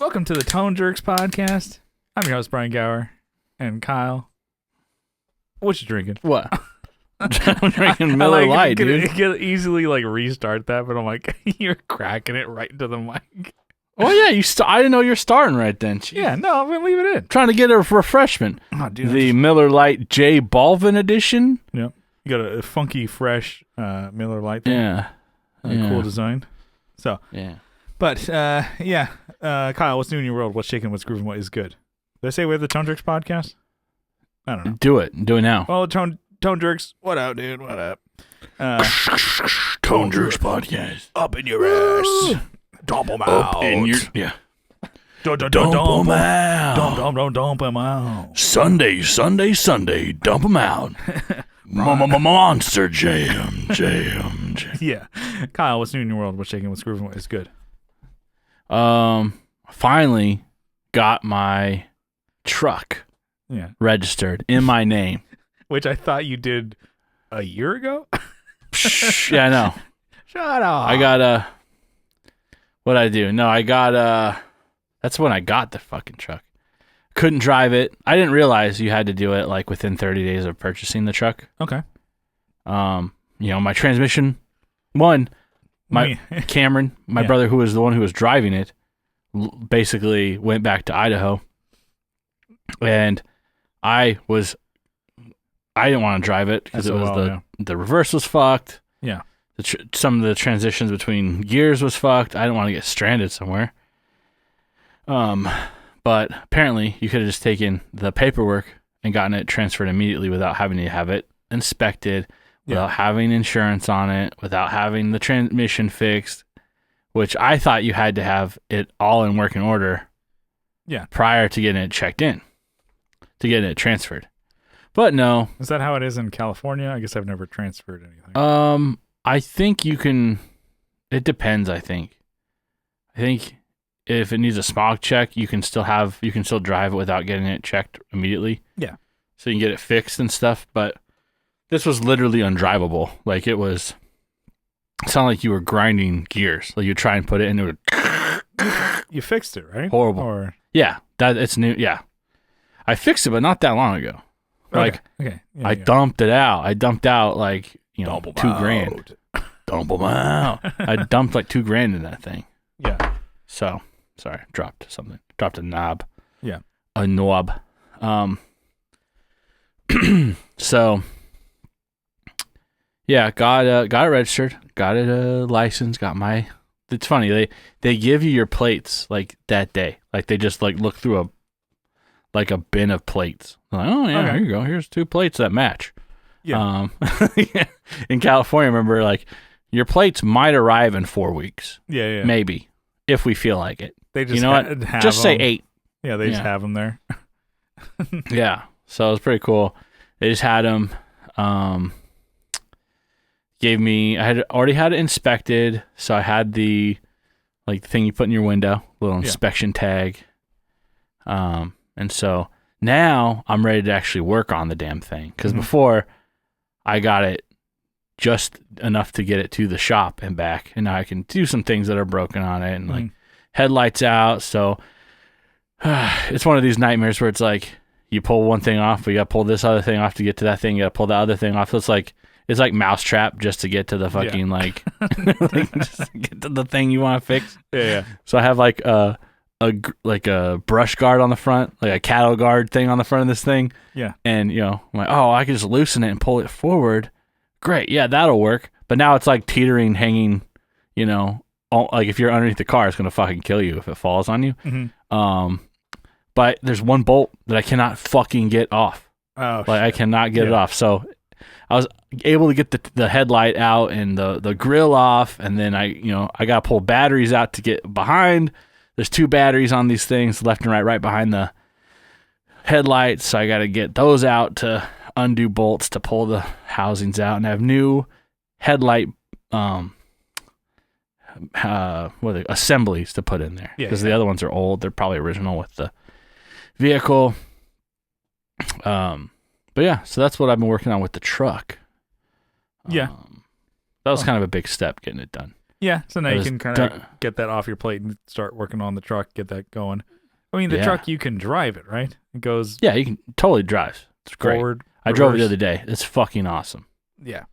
Welcome to the Tone Jerks podcast. I'm your host, Brian Gower, and Kyle. What you drinking? What? I'm drinking Miller Lite, dude. You could easily restart that, but I'm like, you're cracking it right into the mic. Oh yeah, I didn't know you're starting right then. Jeez. Yeah, no, I'm gonna leave it in. Trying to get a refreshment. Oh, dude, the Miller Lite J Balvin edition. Yeah, you got a funky, fresh Miller Lite thing. Yeah, Cool design. So yeah, but Kyle, what's new in your world? What's shaking? What's grooving? What is good? Did I say we have the Tone Jerks podcast? I don't know. Do it now. Well, Tone Jerks, what up, dude? What up? Tone Jerks podcast. Up in your ass. Dump them out. Up in your Dump them out. Dump them out. Sunday. Dump them out. Monster jam. Yeah. Kyle, what's new in your world? What's shaking? What's grooving? What is good? Finally got my truck registered in my name. Which I thought you did a year ago? Yeah, I know. Shut up. I got what'd I do? No, I got that's when I got the fucking truck. Couldn't drive it. I didn't realize you had to do it like within 30 days of purchasing the truck. Okay. My transmission, Cameron, my brother, who was the one who was driving it, basically went back to Idaho, and I didn't want to drive it because the reverse was fucked. Yeah. Some of the transitions between gears was fucked. I didn't want to get stranded somewhere. But apparently you could have just taken the paperwork and gotten it transferred immediately without having to have it inspected, without having insurance on it, without having the transmission fixed, which I thought you had to have it all in working order prior to getting it checked in, to getting it transferred. But no. Is that how it is in California? I guess I've never transferred anything. I think you can. It depends. I think if it needs a smog check, you can still drive it without getting it checked immediately. Yeah. So you can get it fixed and stuff. But this was literally undrivable. Like it sounded like you were grinding gears. Like you try and put it in, it would. You fixed it, right? Horrible. Yeah, it's new. Yeah, I fixed it, but not that long ago. Okay. Yeah, I dumped it out. I dumped out Dump 2,000. Dump them out. I dumped like $2,000 in that thing. Yeah. So, sorry, dropped something. Dropped a knob. Yeah. A knob. So, yeah, got it registered. Got it licensed. It's funny. They give you your plates like that day. Like they just look through a bin of plates. Like, oh yeah, Here you go. Here's 2 plates that match. Yeah. In California, remember, your plates might arrive in 4 weeks. Yeah. Maybe, if we feel like it. They just have just say 8. Yeah, they just have them there. Yeah. So it was pretty cool. They just had them. I had already had it inspected, so I had the thing you put in your window, little inspection tag. And so now I'm ready to actually work on the damn thing. Because before, I got it just enough to get it to the shop and back. And now I can do some things that are broken on it. And headlights out. So it's one of these nightmares where it's you pull one thing off, but you got to pull this other thing off to get to that thing. You got to pull the other thing off. So it's like Mousetrap just to get to the fucking just to get to the thing you want to fix. Yeah. So I have a brush guard on the front, like a cattle guard thing on the front of this thing. Yeah. And I'm like, oh, I can just loosen it and pull it forward. Great. Yeah, that'll work. But now it's teetering, hanging, if you're underneath the car, it's going to fucking kill you if it falls on you. Mm-hmm. But there's one bolt that I cannot fucking get off. Oh, I cannot get it off. So I was able to get the headlight out and the grill off. And then I got to pull batteries out to get behind. There's 2 batteries on these things, left and right behind the headlights. So I got to get those out to undo bolts to pull the housings out and have new headlight assemblies to put in there. Because the other ones are old. They're probably original with the vehicle. But yeah, so that's what I've been working on with the truck. Yeah. That was kind of a big step getting it done. Yeah, so now you can kind of get that off your plate and start working on the truck, get that going. I mean, the truck, you can drive it, right? It goes... Yeah, you can totally drive. It's great. Forward, I drove it the other day. It's fucking awesome. Yeah.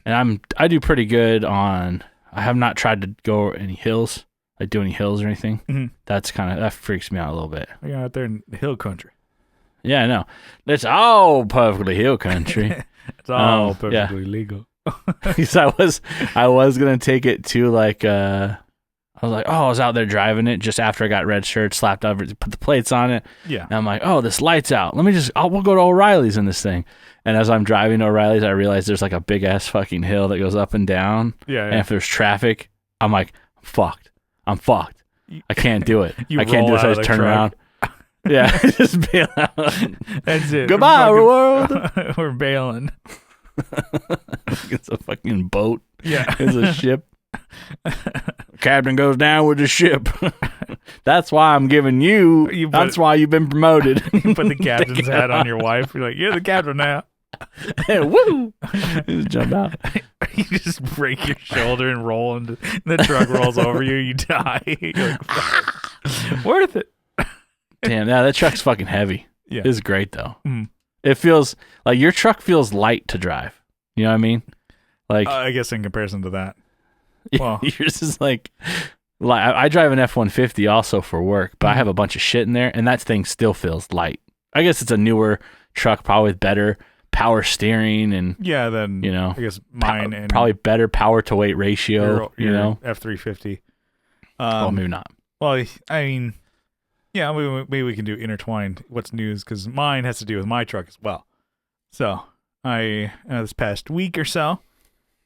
And I do pretty good on... I have not tried to go any hills, like do any hills or anything. Mm-hmm. That freaks me out a little bit. You're out there in the hill country. Yeah, I know. It's all perfectly hill country. It's all perfectly legal. Because I was gonna take it to like I was out there driving it just after I got red shirt, slapped over, put the plates on it. Yeah. And I'm like, oh, this light's out. We'll go to O'Reilly's in this thing. And as I'm driving to O'Reilly's, I realize there's like a big ass fucking hill that goes up and down. Yeah. And if there's traffic, I'm like, I'm fucked. I can't do it. I can't do this. I just turn around. Yeah, just bail out. That's it. Goodbye, world. We're bailing. It's a fucking boat. Yeah. It's a ship. Captain goes down with the ship. That's why I'm giving you. That's why you've been promoted. You put the captain's hat on your wife. You're like, you're the captain now. Woo! Just jump out. You just break your shoulder and roll, and the truck rolls over you. You die. You're like, worth it. Damn, yeah, that truck's fucking heavy. Yeah. It's great though. Mm. It feels like your truck feels light to drive. You know what I mean? Like I guess in comparison to that. Well, yours is like I drive an F-150 also for work, but I have a bunch of shit in there, and that thing still feels light. I guess it's a newer truck, probably with better power steering and then I guess mine and probably better power to weight ratio. Your F-350. Well, maybe not. Well, I mean. Yeah, maybe we can do intertwined what's news, because mine has to do with my truck as well. So, this past week or so,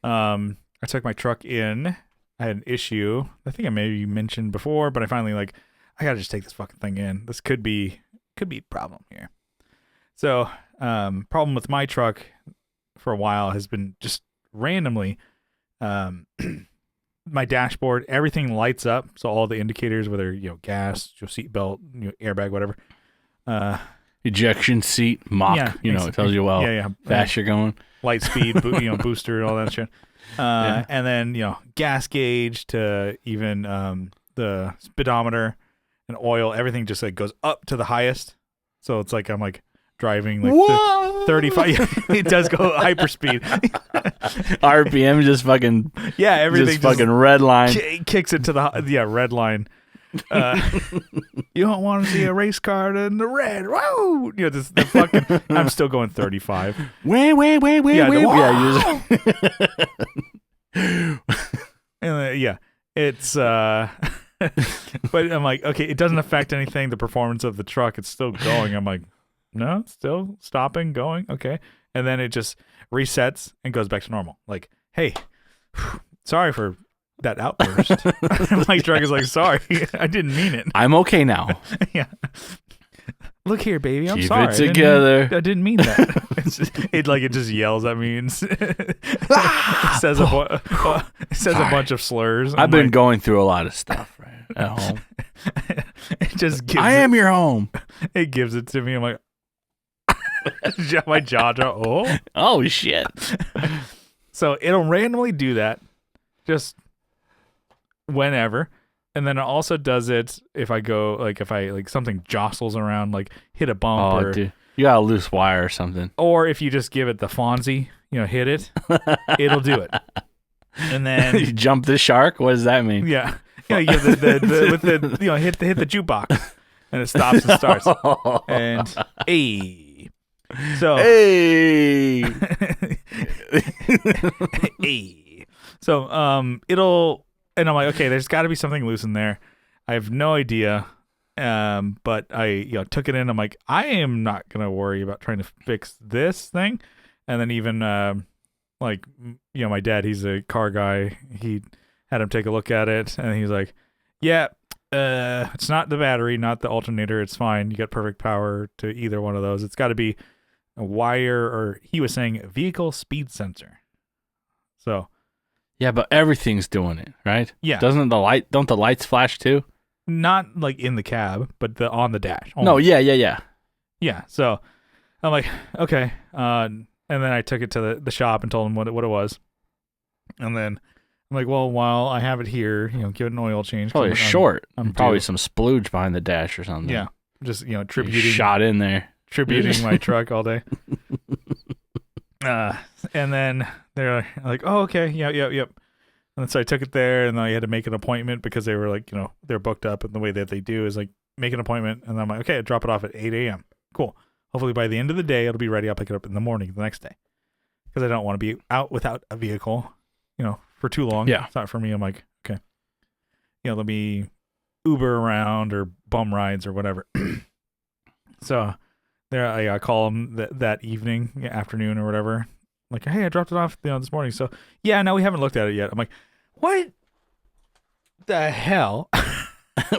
I took my truck in. I had an issue. I think I maybe mentioned before, but I finally I gotta just take this fucking thing in. This could be a problem here. So, problem with my truck for a while has been just randomly, my dashboard, everything lights up. So all the indicators, whether gas, your seat belt, airbag, whatever, ejection seat, mach, it tells you fast you're going, light speed, booster, and all that shit. And then gas gauge to even the speedometer and oil, everything just goes up to the highest. So it's like I'm driving 35. It does go hyperspeed. RPM just fucking everything just fucking red line kicks it to the red line. You don't want to see a race car in the red. Whoa! The fucking. I'm still going 35. Wait. Yeah, it's but I'm like, okay, it doesn't affect anything. The performance of the truck, it's still going. I'm like, no, still stopping, going, okay, and then it just resets and goes back to normal. Like, hey, sorry for that outburst. My truck is like, sorry, I didn't mean it. I'm okay now. Yeah. Look here, baby. I'm Keep sorry. It together. I didn't mean that. It just yells at me and it says a bunch of slurs. I've been going through a lot of stuff right at home. It just gives I am your home. It gives it to me. I'm like, my jaw drops. Oh shit. So it'll randomly do that just whenever. And then it also does it if I go, if something jostles around, hit a bump or... Dude. You got a loose wire or something. Or if you just give it the Fonzie, hit it, it'll do it. And then... You jump the shark? What does that mean? Yeah. You give hit the jukebox. And it stops and starts. And, hey. So... Hey! Hey. So, it'll... And I'm like, okay, there's got to be something loose in there. I have no idea. But I, took it in. I'm like, I am not going to worry about trying to fix this thing. And then even, my dad, he's a car guy. He had him take a look at it. And he's like, yeah, it's not the battery, not the alternator. It's fine. You got perfect power to either one of those. It's got to be a wire, or he was saying vehicle speed sensor. So... Yeah, but everything's doing it, right? Yeah. Don't the lights flash too? Not in the cab, but on the dash. Only. No, yeah. Yeah, so I'm like, okay. And then I took it to the shop and told them what it was. And then I'm like, well, while I have it here, give it an oil change. Probably short. I'm probably due. some splooge behind the dash or something. Yeah, just tributing. Shot in there. Tributing my truck all day. And then they're like, oh, okay, yep. And so I took it there, and then I had to make an appointment because they were like, they're booked up, and the way that they do is like make an appointment, and I'm like, okay, drop it off at 8 a.m. Cool. Hopefully by the end of the day, it'll be ready. I'll pick it up in the morning the next day because I don't want to be out without a vehicle, for too long. Yeah. It's not for me. I'm like, okay, let me Uber around or bum rides or whatever. So there, I call them that evening, afternoon or whatever. Like, hey, I dropped it off this morning. So yeah, no, we haven't looked at it yet. I'm like, what the hell?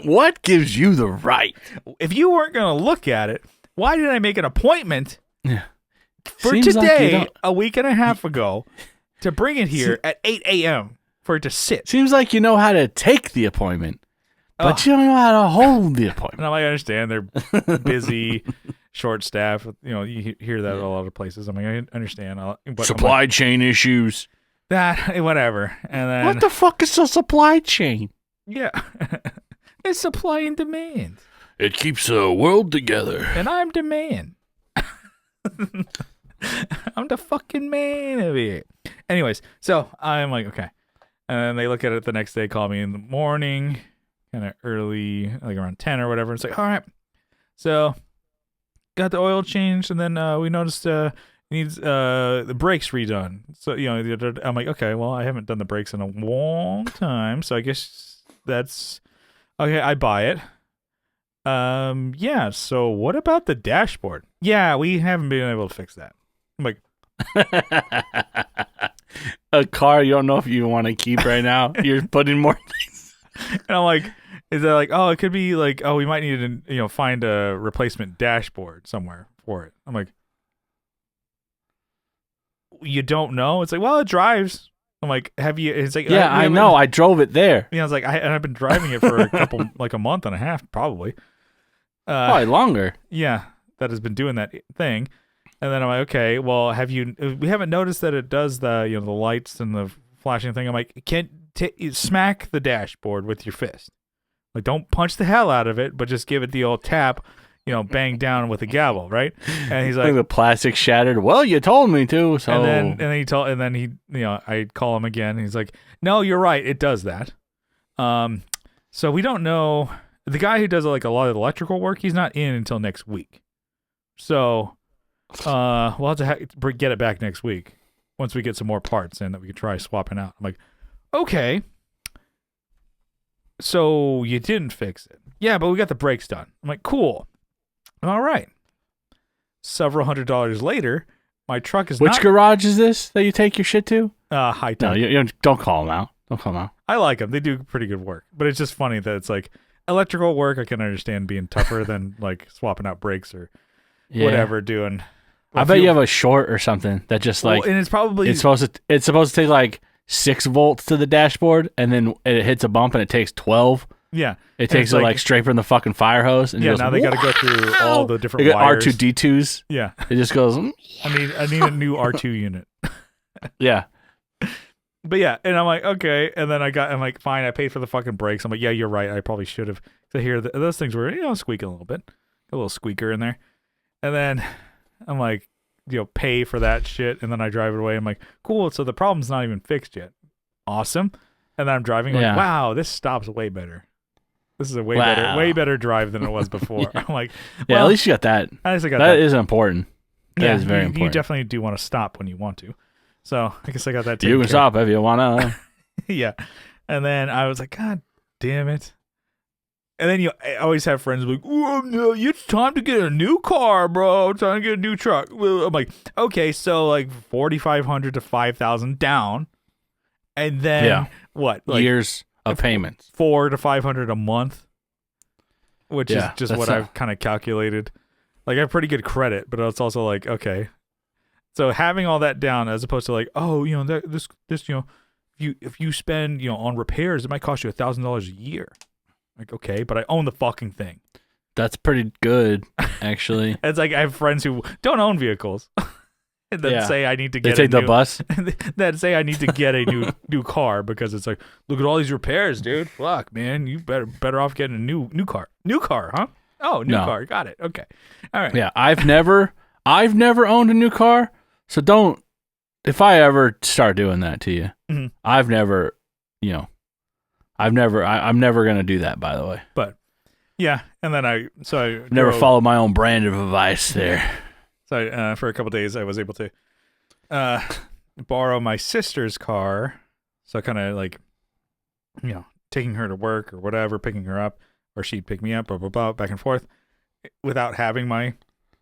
What gives you the right? If you weren't going to look at it, why did I make an appointment for Seems today, like a week and a half ago, to bring it here at 8 a.m. for it to sit? Seems like you know how to take the appointment, but you don't know how to hold the appointment. And I understand they're busy, short staff. You hear that at a lot of places. I mean, I understand. But Supply chain issues. That, whatever. And then, what the fuck is a supply chain? Yeah. It's supply and demand. It keeps the world together. And I'm demand. I'm the fucking man of it. Anyways, so I'm like, okay. And then they look at it the next day, call me in the morning, kind of early, like around 10 or whatever. It's like, all right. So got the oil changed, and then we noticed needs the brakes redone. So, I'm like, okay, well, I haven't done the brakes in a long time, so I guess that's okay. I buy it. Yeah, so what about the dashboard? Yeah, we haven't been able to fix that. I'm like, a car you don't know if you want to keep right now. You're putting more things. And I'm like, is that like, oh, it could be like, oh, we might need to, find a replacement dashboard somewhere for it. I'm like, you don't know? It's like, well, it drives. I'm like, have you? It's like, yeah, I know. I drove it there. I was like, I've been driving it for a couple, like a month and a half, probably. Probably longer. Yeah, that has been doing that thing. And then I'm like, okay, well, we haven't noticed that it does the, the lights and the flashing thing. I'm like, smack the dashboard with your fist. Like, don't punch the hell out of it, but just give it the old tap, bang down with a gavel, right? And he's like, the plastic shattered. Well, you told me to. So and then he I call him again. And he's like, no, you're right, it does that. So we don't know. The guy who does like a lot of electrical work, he's not in until next week. So we'll have to get it back next week once we get some more parts in that we can try swapping out. I'm like, okay. So you didn't fix it. Yeah, but we got the brakes done. I'm like, cool. All right. Several $100s later, my truck is Which garage is this that you take your shit to? High Tech. No, you don't call them out. Don't call them out. I like them. They do pretty good work. But it's just funny that it's like electrical work. I can understand being tougher than like swapping out brakes or whatever doing. I bet you have a short or something that just like, and it's probably it's supposed to take like 6 volts to the dashboard, and then it hits a bump and it takes 12. Yeah, it takes it like straight from the fucking fire hose. And now they got to go through all the different wires. R2D2s. Yeah, it just goes. I need a new R2 unit. Yeah. But yeah, and I'm like, okay, and then I'm like, fine, I paid for the fucking brakes. I'm like, yeah, you're right, I probably should have. So here, those things were, squeaking a little bit, a little squeaker in there, and then I'm like, pay for that shit, and then I drive it away. I'm like, cool, so the problem's not even fixed yet. Awesome. And then I'm driving, like, wow, this stops way better. This is a way better drive than it was before. I'm like, well, at least you got that. At least I got that. That is important. That is very important. You definitely do want to stop when you want to. So I guess I got that. You can stop if you want to. Yeah. And then I was like, God damn it. And then I always have friends like, oh, no, it's time to get a new car, bro. It's time to get a new truck. I'm like, okay, so like $4,500 to $5,000 down. And then what? Like years of payments. $400 to $500 a month, which is just what I've kind of calculated. Like I have pretty good credit, but it's also like, okay. So having all that down as opposed to like, oh, this if you spend, on repairs, it might cost you $1,000 a year. Like, okay, but I own the fucking thing. That's pretty good, actually. It's like I have friends who don't own vehicles. and then say I need to get the bus. Then say I need to get a new car because it's like, look at all these repairs, dude. Fuck, man, you better off getting a new car. New car, huh? Oh, new car. Got it. Okay. All right. Yeah, I've never owned a new car, so don't. If I ever start doing that to you, I'm never gonna do that. By the way, but yeah, and then I never follow my own brand of advice there. So for a couple days, I was able to borrow my sister's car. So kind of like, taking her to work or whatever, picking her up, or she'd pick me up, blah blah blah, back and forth, without having my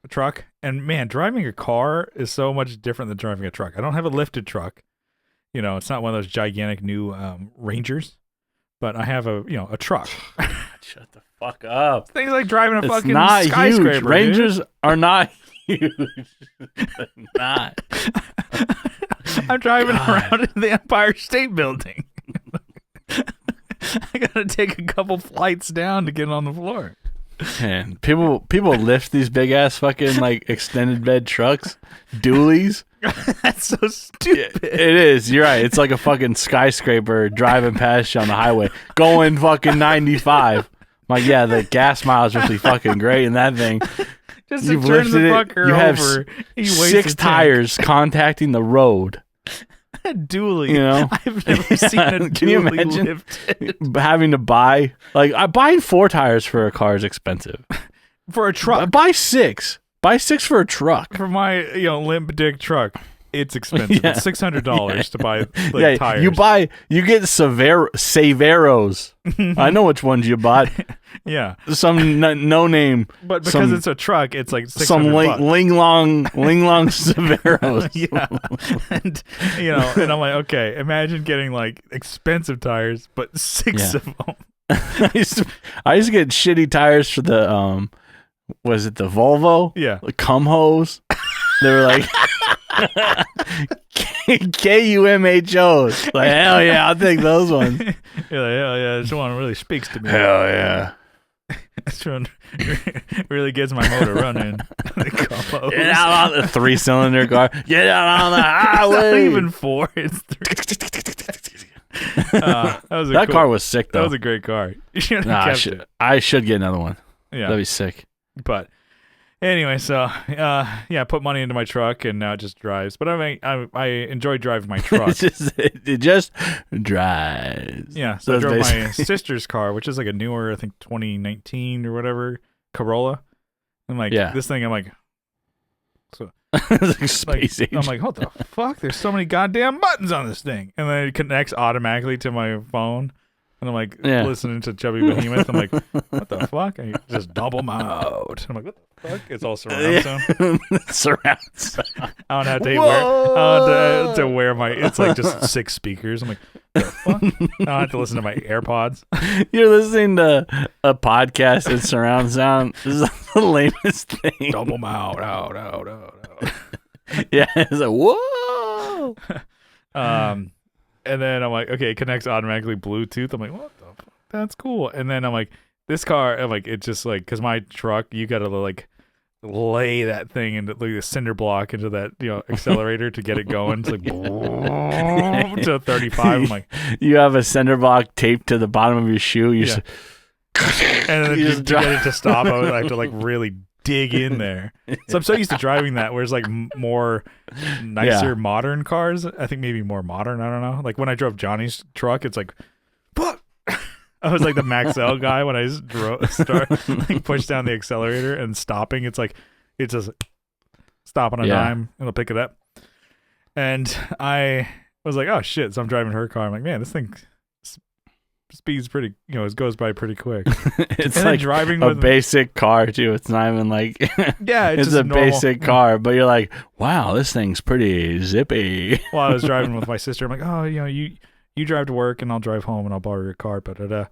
truck. And man, driving a car is so much different than driving a truck. I don't have a lifted truck. It's not one of those gigantic new Rangers, but I have a truck. Shut the fuck up. Things like driving a fucking not skyscraper. Huge. Rangers are not huge. Not. I'm driving around in the Empire State Building. I gotta take a couple flights down to get on the floor. Man, people lift these big ass fucking like extended bed trucks, dualies. That's so stupid. It is. You're right. It's like a fucking skyscraper driving past you on the highway, going fucking 95. I'm like, yeah, the gas mileage must be fucking great in that thing. Just to turn the fucker you have over. 6 tires contacting the road. A dually. I've never seen a dually. Can you imagine lifted? having to buy buying 4 tires for a car is expensive. For a truck, buy 6. Buy 6 for a truck. For my limp dick truck, it's expensive. Yeah. It's $600 to buy tires. You get Severos. I know which ones you bought. Yeah, some no name. But because it's a truck, it's like $600. Some Ling Long Severos. Yeah, and and I'm like, okay, imagine getting like expensive tires, but 6 of them. I used to get shitty tires for the was it the Volvo? Yeah, the cum hose. They were like KUMHOs. Like, hell yeah, I'll take those ones. You're like, hell yeah, this one really speaks to me. Hell yeah. This one really gets my motor running. Get out on the 3-cylinder car. Get out on the highway. It's not even 4. It's 3. That car was sick, though. That was a great car. You should have kept it. I should get another one. Yeah. That'd be sick. But anyway, so I put money into my truck and now it just drives. But I enjoy driving my truck. it just drives. Yeah, so I drove my sister's car, which is like a newer, I think 2019 or whatever, Corolla. I'm like, this thing, I'm like, so it's like space age. I'm like, what the fuck? There's so many goddamn buttons on this thing. And then it connects automatically to my phone. And I'm like listening to Chubby Behemoth. I'm like, what the fuck? And you just double them out. I'm like, what the fuck? It's all surround sound. Surround sound. I don't have to wear my. It's like just 6 speakers. I'm like, what the fuck? I don't have to listen to my AirPods. You're listening to a podcast in surround sound. This is the lamest thing. Double them out. Yeah, it's like whoa. And then I'm like, okay, it connects automatically Bluetooth. I'm like, what the fuck? That's cool. And then I'm like, this car, I'm like, it's just like, because my truck, you got to like lay that thing into like the cinder block into that accelerator to get it going. It's like to 35. I'm like, you have a cinder block taped to the bottom of your shoe. And then to get it to stop, I have to like really dig in there. So I'm so used to driving that, whereas like more nicer modern cars, I think maybe more modern, I don't know. Like when I drove Johnny's truck, it's like, fuck. I was like the Maxell guy when I push down the accelerator and stopping. It's like, it's just stop on a dime. It'll pick it up. And I was like, oh shit. So I'm driving her car. I'm like, man, this thing speeds pretty, it goes by pretty quick. It's like driving a basic car too. It's not even like it's a basic car, but you're like, wow, this thing's pretty zippy. Well, I was driving with my sister. I'm like, oh, you drive to work and I'll drive home and I'll borrow your car. But and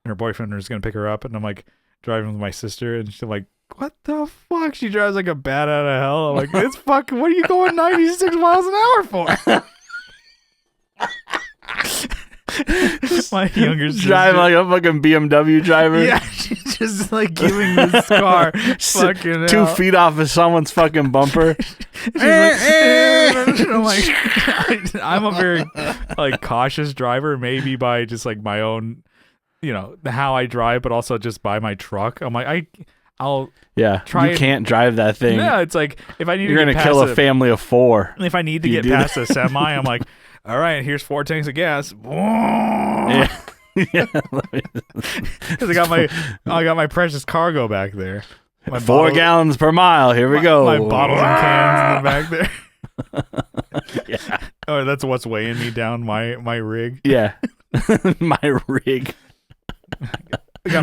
her boyfriend was gonna pick her up, and I'm like driving with my sister, and she's like, what the fuck? She drives like a bat out of hell. I'm like, it's fucking. What are you going 96 miles an hour for? My younger sister. Driving like a fucking BMW driver. Yeah, she's just like giving this car fucking 2 feet off of someone's fucking bumper. I'm like, I'm a very like cautious driver, maybe by just like my own, how I drive, but also just by my truck. I'm like, I'll try. You can't drive that thing. Yeah, it's like if I need you're to gonna kill a family of 4. If I need to get past a semi, I'm like, all right, here's 4 tanks of gas. Yeah. Yeah. Because I got my precious cargo back there. My 4 gallons per mile. Here we go. My bottles and cans in the back there. Yeah. Oh, that's what's weighing me down. My rig. Yeah. My rig.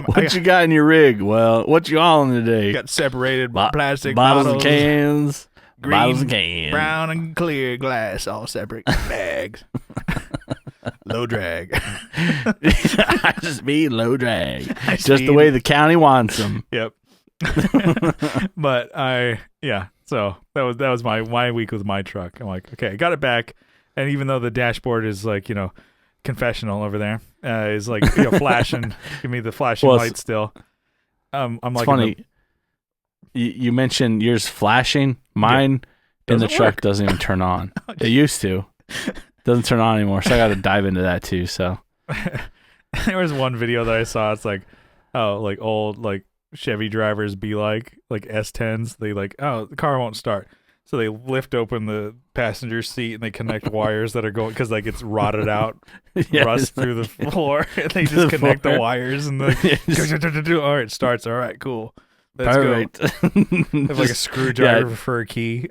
What you got in your rig? Well, what you hauling today? Got separated plastic bottles and cans. Green, bottles and cans. Brown and clear glass, all separate bags. Low drag. I just be low drag. Just the way the county wants them. Yep. But so that was my week with my truck. I'm like, okay, I got it back, and even though the dashboard is like, confessional over there, is like flashing, give me the flashing light still. I'm like, funny. You mentioned yours flashing. Mine in the truck doesn't even turn on. It used to. Doesn't turn on anymore, so I got to dive into that too. So there was one video that I saw. It's like, like old like Chevy drivers be like S10s. They like, the car won't start. So they lift open the passenger seat and they connect wires that are going, because like it's rotted out, rust through the floor. And they just connect the wires and like, all right, it starts. All right, cool. Let's go. They have like a screwdriver for a key.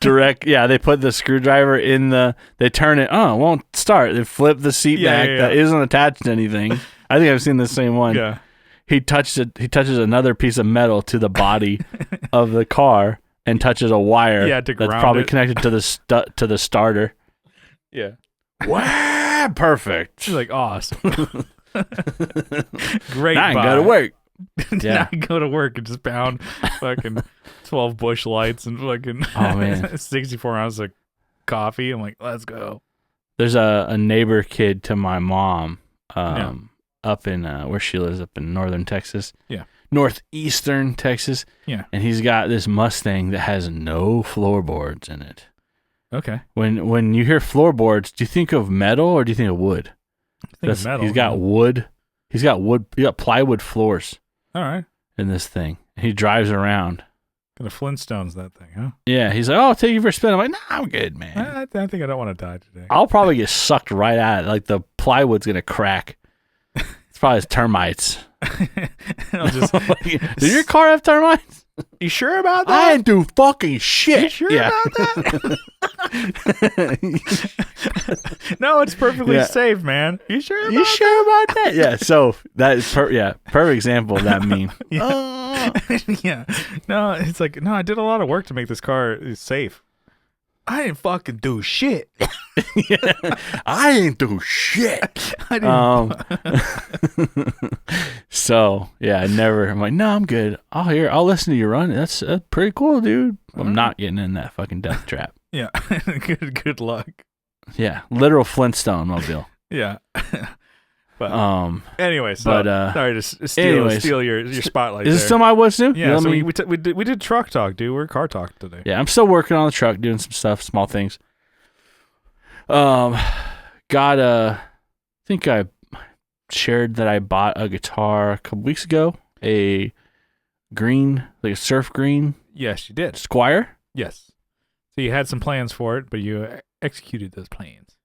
Direct. Yeah, they put the screwdriver in they turn it. Oh, it won't start. They flip the seat back that isn't attached to anything. I think I've seen the same one. Yeah. He touches another piece of metal to the body of the car and touches a wire to that's probably connected to the starter. Yeah. Wow, perfect. She's like, awesome. Great. Now I can go to work. Now I go to work and just pound fucking 12 Bush Lights and fucking 64 ounces of coffee. I'm like, let's go. There's a neighbor kid to my mom up in where she lives, up in northern Texas. Yeah. Northeastern Texas. Yeah. And he's got this Mustang that has no floorboards in it. Okay. When you hear floorboards, do you think of metal or do you think of wood? I think of metal. He's got wood. He got plywood floors. All right. In this thing. He drives around. Gonna Flintstones that thing, huh? Yeah. He's like, oh, I'll take you for a spin. I'm like, nah, I'm good, man. I think I don't want to die today. I'll probably get sucked right at it. Like the plywood's gonna crack. It's probably his termites. I'll just. Did your car have termites? You sure about that? I didn't do fucking shit. You sure about that? No, it's perfectly safe, man. You sure about that? Yeah, so that is perfect example of that meme. Yeah. No, it's like, no, I did a lot of work to make this car safe. I didn't fucking do shit. I didn't do shit. I didn't. So yeah, I'm like, no, I'm good. I'll listen to you run. That's pretty cool, dude. I'm not getting in that fucking death trap. Yeah. Good luck. Yeah, literal Flintstone mobile. Yeah. But anyway, so sorry to steal your spotlight. Is it still my what's new? Yeah, so we did truck talk, dude. We're car talk today. Yeah, I'm still working on the truck, doing some stuff, small things. I think I shared that I bought a guitar a couple weeks ago, a green, like a surf green. Yes, you did. Squire. Yes. So you had some plans for it, but you executed those plans.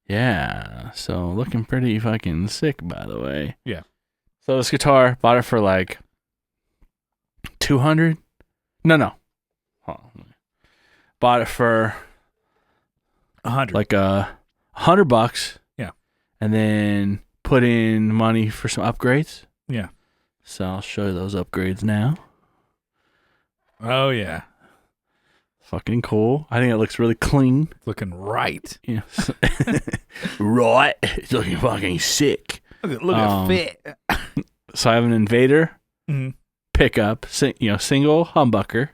Yeah, so looking pretty fucking sick, by the way. Yeah. So this guitar, bought it for like $200. No. Bought it for $100. Like $100. Yeah. And then put in money for some upgrades. Yeah. So I'll show you those upgrades now. Oh yeah. Fucking cool. I think it looks really clean. Looking right. Yeah. Right. It's looking fucking sick. Look at fit. So I have an Invader pickup, single humbucker.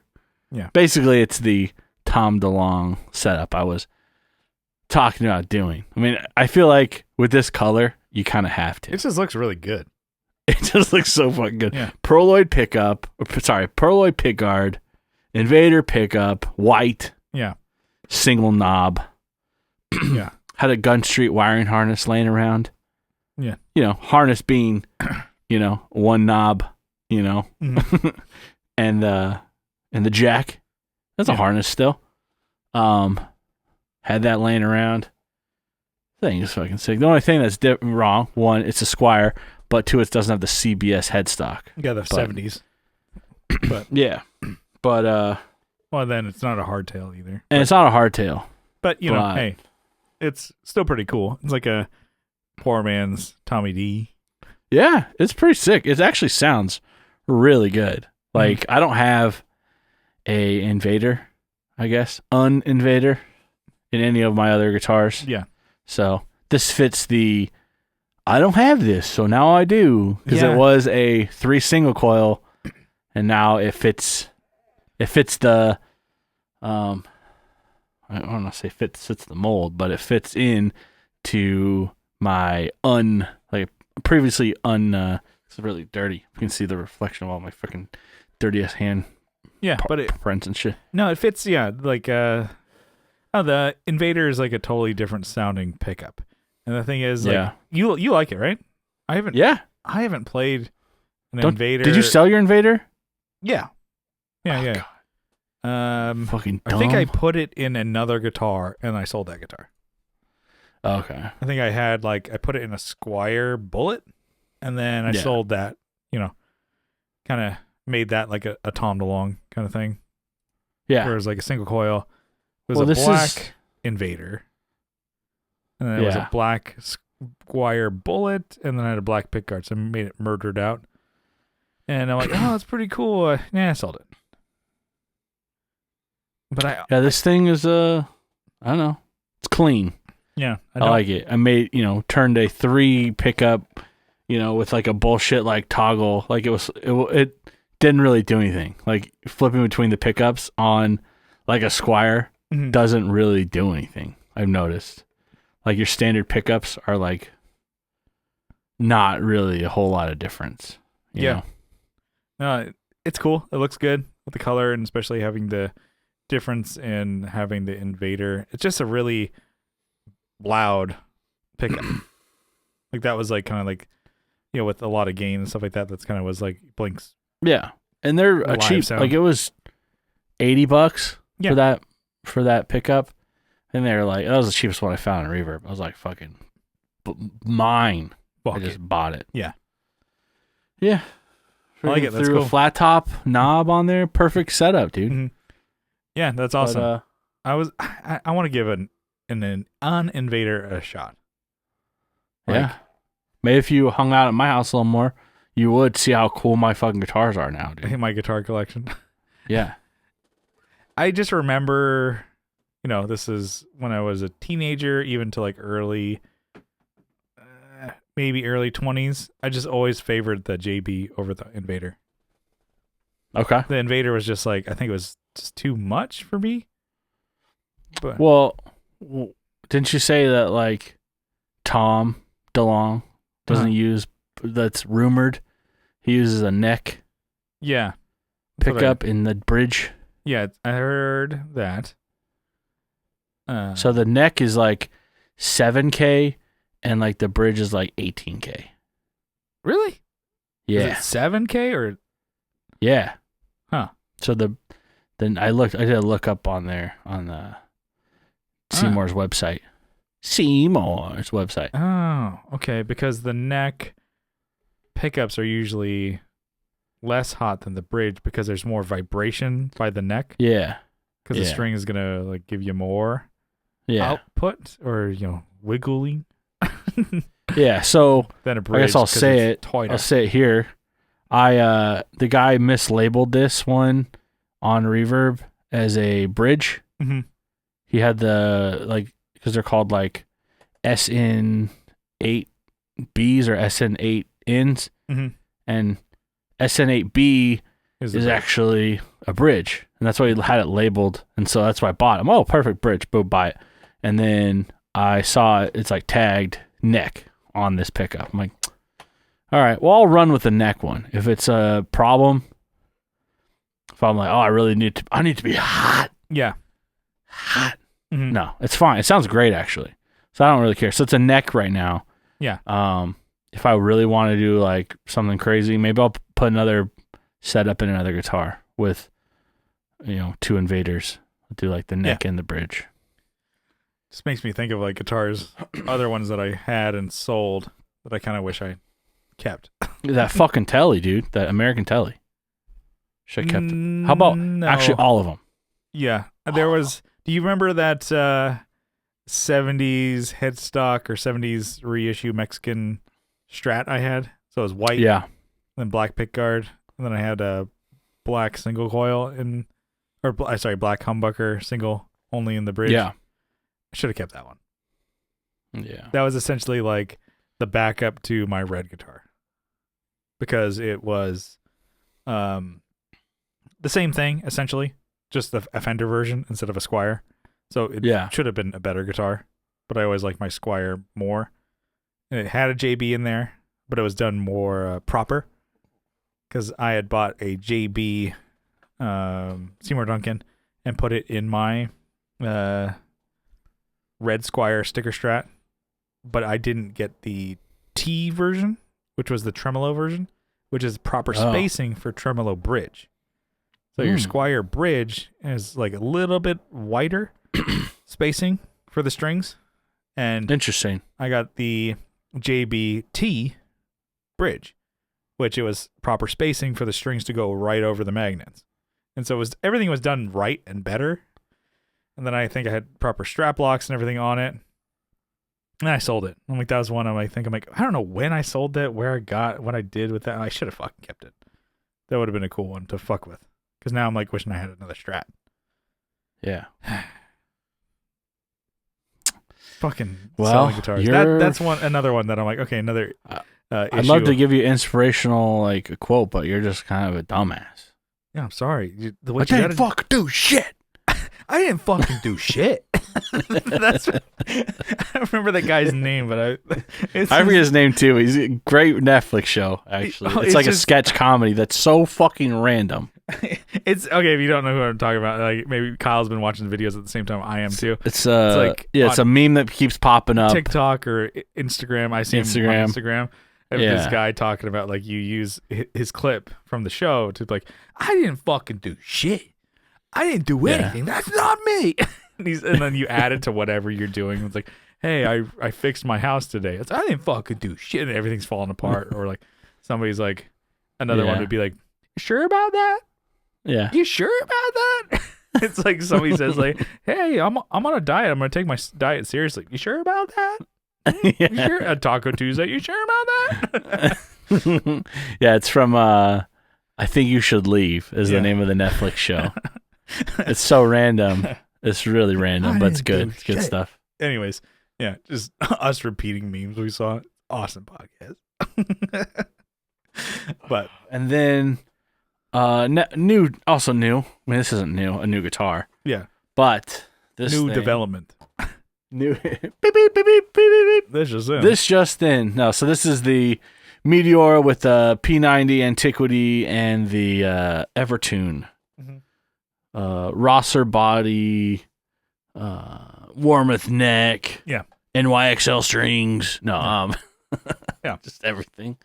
Yeah. Basically, it's the Tom DeLonge setup I was talking about doing. I mean, I feel like with this color you kind of have to. It just looks really good. It just looks so fucking good. Yeah. Proloid pickup. Proloid pickguard. Invader pickup. White. Yeah. Single knob. Yeah. Had a Gun Street wiring harness laying around. Yeah. Harness being, one knob, Mhm. and the jack. That's a harness still. Had that laying around. Thing is fucking sick. The only thing that's wrong, one, it's a Squire, but two, it doesn't have the CBS headstock. Yeah, the 70s. But yeah, but well, then it's not a hardtail either. And it's not a hardtail. But hey, it's still pretty cool. It's like a poor man's Tommy D. Yeah, it's pretty sick. It actually sounds really good. Like I don't have a Invader, I guess, Invader in any of my other guitars. Yeah. So this fits the I don't have this, so now I do. Because it was a 3 single coil, and now it fits the I don't want to say fits the mold, but it fits in to my previously it's really dirty. You can see the reflection of all my freaking dirty ass hand. Yeah, but prints and shit. No, it fits. Yeah, like the Invader is like a totally different sounding pickup, and the thing is, like, you like it, right? I haven't. Yeah, I haven't played an Invader. Did you sell your Invader? Yeah. Yeah. God. Fucking dumb. I think I put it in another guitar and I sold that guitar. Okay. I think I put it in a Squire Bullet, and then I sold that. Kind of made that like a Tom DeLonge kind of thing. Yeah. Where it was like a single coil. It was a black Invader. And then it was a black Squire Bullet, and then I had a black pickguard, so I made it murdered out. And I'm like, oh, that's pretty cool. I sold it. But this thing is I don't know. It's clean. Yeah. I like it. I made, turned a 3 pickup, with like a bullshit like toggle. Like it didn't really do anything. Like flipping between the pickups on like a Squire doesn't really do anything. I've noticed. Like your standard pickups are like not really a whole lot of difference. You know? No, it's cool. It looks good with the color, and especially having the difference in having the Invader. It's just a really loud pickup. Like that was like kind of like, with a lot of gain and stuff like that. That's kind of was like Blink's. Yeah, and they're a cheap. Sound. Like it was $80 for that pickup, and they're like, that was the cheapest one I found in Reverb. I was like, fucking mine. I just bought it. Yeah. Yeah. I like it. That's threw cool. A flat top knob on there. Perfect setup, dude. Mm-hmm. Yeah, that's awesome. But, I want to give an Invader a shot. Like, maybe if you hung out at my house a little more, you would see how cool my fucking guitars are now, dude. My guitar collection. Yeah. I just remember, this is when I was a teenager, even to like maybe early 20s. I just always favored the JB over the Invader. Okay. The Invader was just like, I think it was just too much for me. But well, didn't you say that like Tom DeLonge doesn't use, that's rumored, he uses a neck pickup in the bridge? Yeah, I heard that. So the neck is like 7K and like the bridge is like 18K. Really? Yeah. Is it 7K or? Yeah. Huh. So then I did a look up on there on the Seymour's website. Seymour's website. Oh, okay. Because the neck pickups are usually less hot than the bridge because there's more vibration by the neck. Yeah. Because the string is gonna like give you more output or wiggling. Yeah. So than a bridge. I guess I'll say it. I'll say it here. The guy mislabeled this one on Reverb as a bridge. Mm-hmm. He had because they're called like SN8Bs or SN8Ns, and SN8B is actually a bridge, and that's why he had it labeled, and so that's why I bought him. Oh, perfect bridge, boom, buy it. And then I saw it's like tagged neck on this pickup. I'm like, all right, well, I'll run with the neck one. If it's a problem, if I'm like, oh, I need to be hot. Yeah. Hot. Mm-hmm. No, it's fine. It sounds great, actually. So I don't really care. So it's a neck right now. Yeah. If I really want to do like something crazy, maybe I'll put another setup in another guitar with, 2 invaders. I'll do like the neck and the bridge. This makes me think of like guitars, other ones that I had and sold that I kind of wish I kept. That fucking Telly, dude. That American Telly. Should have kept it. How about actually all of them? Yeah. There was, do you remember that 70s headstock or 70s reissue Mexican Strat I had? So it was white. Yeah. Then black pickguard. And then I had a black single coil black humbucker single only in the bridge. Yeah. I should have kept that one. Yeah. That was essentially like the backup to my red guitar. Because it was the same thing, essentially. Just a Fender version instead of a Squier. So it should have been a better guitar. But I always liked my Squier more. And it had a JB in there, but it was done more proper. Because I had bought a JB Seymour Duncan and put it in my red Squier sticker Strat, but I didn't get the T version, which was the tremolo version, which is proper spacing for tremolo bridge. So your Squier bridge is like a little bit wider spacing for the strings. And interesting. I got the JBT bridge, which it was proper spacing for the strings to go right over the magnets. And so everything was done right and better. And then I think I had proper strap locks and everything on it. And I sold it. I'm like, that was one I don't know when I sold that, where I got, what I did with that. I should have fucking kept it. That would have been a cool one to fuck with. Because now I'm like wishing I had another Strat. Yeah. Fucking selling guitars. That's another one that I'm like, okay, another I'd love to give you inspirational like a quote, but you're just kind of a dumbass. Yeah, I'm sorry. I didn't fucking do shit. I didn't fucking do shit. I remember that guy's name, but I forget his name too. He's a great Netflix show, actually. It's like a sketch comedy that's so fucking random. It's okay if you don't know who I'm talking about. Like maybe Kyle's been watching the videos at the same time I am too. It's like it's a meme that keeps popping up. TikTok or Instagram. I see him on Instagram. Of this guy talking about like you use his clip from the show to like, I didn't fucking do shit. I didn't do anything. That's not me. And then you add it to whatever you're doing. It's like, hey, I fixed my house today. It's, I didn't fucking do shit. And everything's falling apart. Or like somebody's like, another one would be like, you sure about that? Yeah. You sure about that? It's like somebody says like, hey, I'm on a diet. I'm going to take my diet seriously. You sure about that? You sure? A Taco Tuesday. You sure about that? Yeah, it's from I Think You Should Leave is the name of the Netflix show. It's so random. It's really random, but it's good. It's good stuff. Anyways, yeah, just us repeating memes we saw. Awesome podcast. But and then new. I mean, this isn't new. A new guitar. Yeah, but this new development. New. Beep, beep, beep, beep, beep, beep. This just in. No, so this is the Meteor with the P90 Antiquity and the Evertune. Rosser body, Warmouth neck, NYXL strings. No, just everything.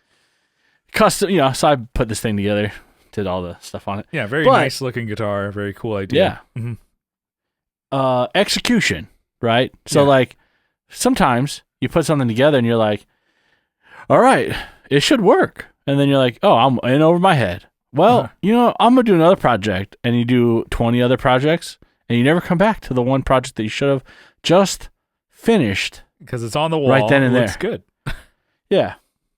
Custom, so I put this thing together, did all the stuff on it. Yeah, very nice looking guitar, very cool idea. Yeah. Execution, right? So like sometimes you put something together and you're like, all right, it should work. And then you're like, oh, I'm in over my head. Well, I'm going to do another project, and you do 20 other projects, and you never come back to the one project that you should have just finished. Because it's on the wall. Right then and there. Looks good. Yeah.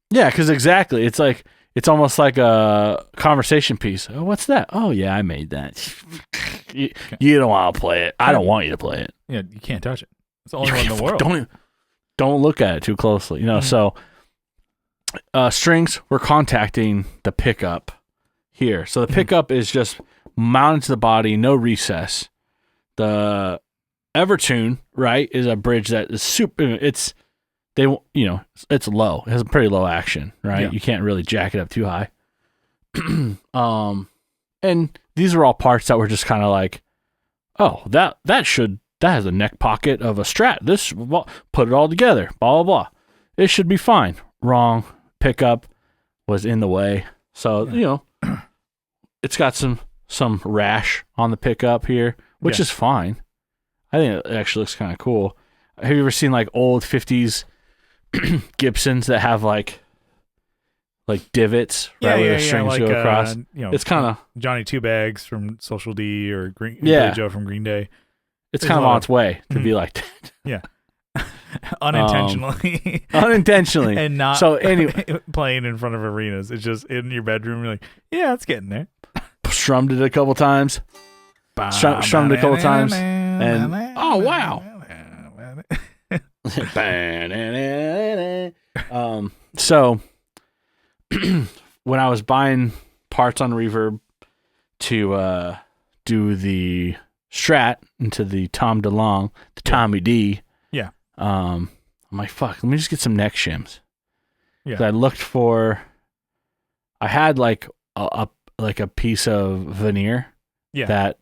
Yeah, because exactly. It's like, it's almost like a conversation piece. Oh, what's that? Oh, yeah, I made that. You don't want to play it. I don't want you to play it. Yeah, you can't touch it. It's the only one in the world. Don't look at it too closely. So strings, we're contacting the pickup here. So the pickup is just mounted to the body, no recess. The Evertune, right, is a bridge that is super. It's it's low. It has a pretty low action, right? Yeah. You can't really jack it up too high. And these are all parts that were just kind of like, oh, that has a neck pocket of a Strat. Put it all together, blah, blah, blah. It should be fine. Wrong. Pickup was in the way. So, it's got some rash on the pickup here, which is fine. I think it actually looks kind of cool. Have you ever seen like old 50s Gibsons that have like divots, right, where the strings go across? It's kind of Johnny Two Bags from Social D or Billy Joe from Green Day. It's kind of on its way to be like that. Yeah. Unintentionally. Unintentionally. And not so anyway, playing in front of arenas. It's just in your bedroom. You're like, yeah, it's getting there. Strummed it a couple times. Strummed it a couple times. And, oh, wow. So when I was buying parts on Reverb to do the Strat into the Tom DeLonge, the Tommy D. Yeah. I'm like, fuck, let me just get some neck shims. Yeah. I looked for. I had like a piece of veneer. Yeah. That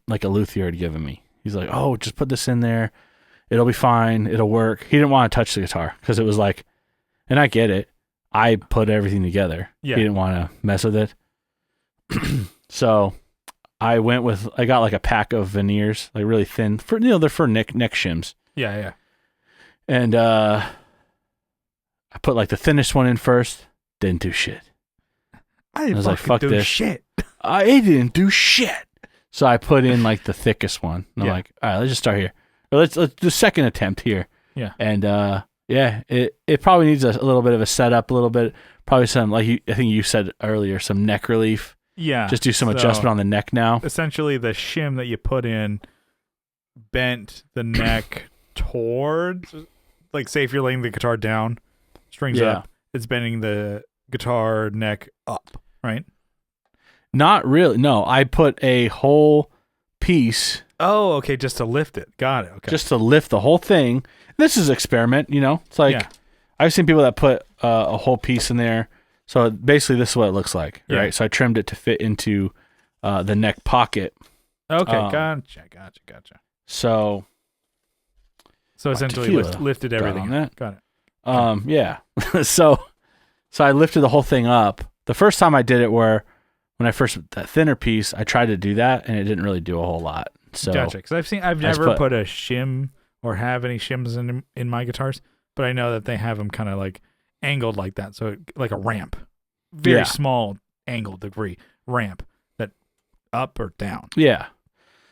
like a luthier had given me. He's like, oh, just put this in there. It'll be fine. It'll work. He didn't want to touch the guitar because it was like, and I get it. I put everything together. Yeah. He didn't want to mess with it. So I got like a pack of veneers, like really thin they're for neck shims. Yeah. Yeah. And I put like the thinnest one in first. Didn't do shit. I was like, fuck do this. Shit. I didn't do shit. So I put in like the thickest one. And I'm like, all right, let's just start here. Or let's do second attempt here. Yeah. And it probably needs a little bit of a setup, a little bit, probably some, I think you said earlier, some neck relief. Yeah. Just do some adjustment on the neck now. Essentially, the shim that you put in bent the neck towards, like, say if you're laying the guitar down, strings up, it's bending the guitar neck up, right? Not really. No, I put a whole piece. Oh, okay, just to lift it. Got it. Okay. Just to lift the whole thing. This is experiment, It's like, I've seen people that put a whole piece in there. So basically this is what it looks like, right? So I trimmed it to fit into the neck pocket. Okay, gotcha. So essentially lifted everything on that. Got it. Yeah. so I lifted the whole thing up. The first time I did it that thinner piece, I tried to do that and it didn't really do a whole lot. So gotcha. Because I've never put a shim or have any shims in my guitars, but I know that they have them kind of like angled like that. So like a ramp, very small angled degree ramp that up or down. Yeah.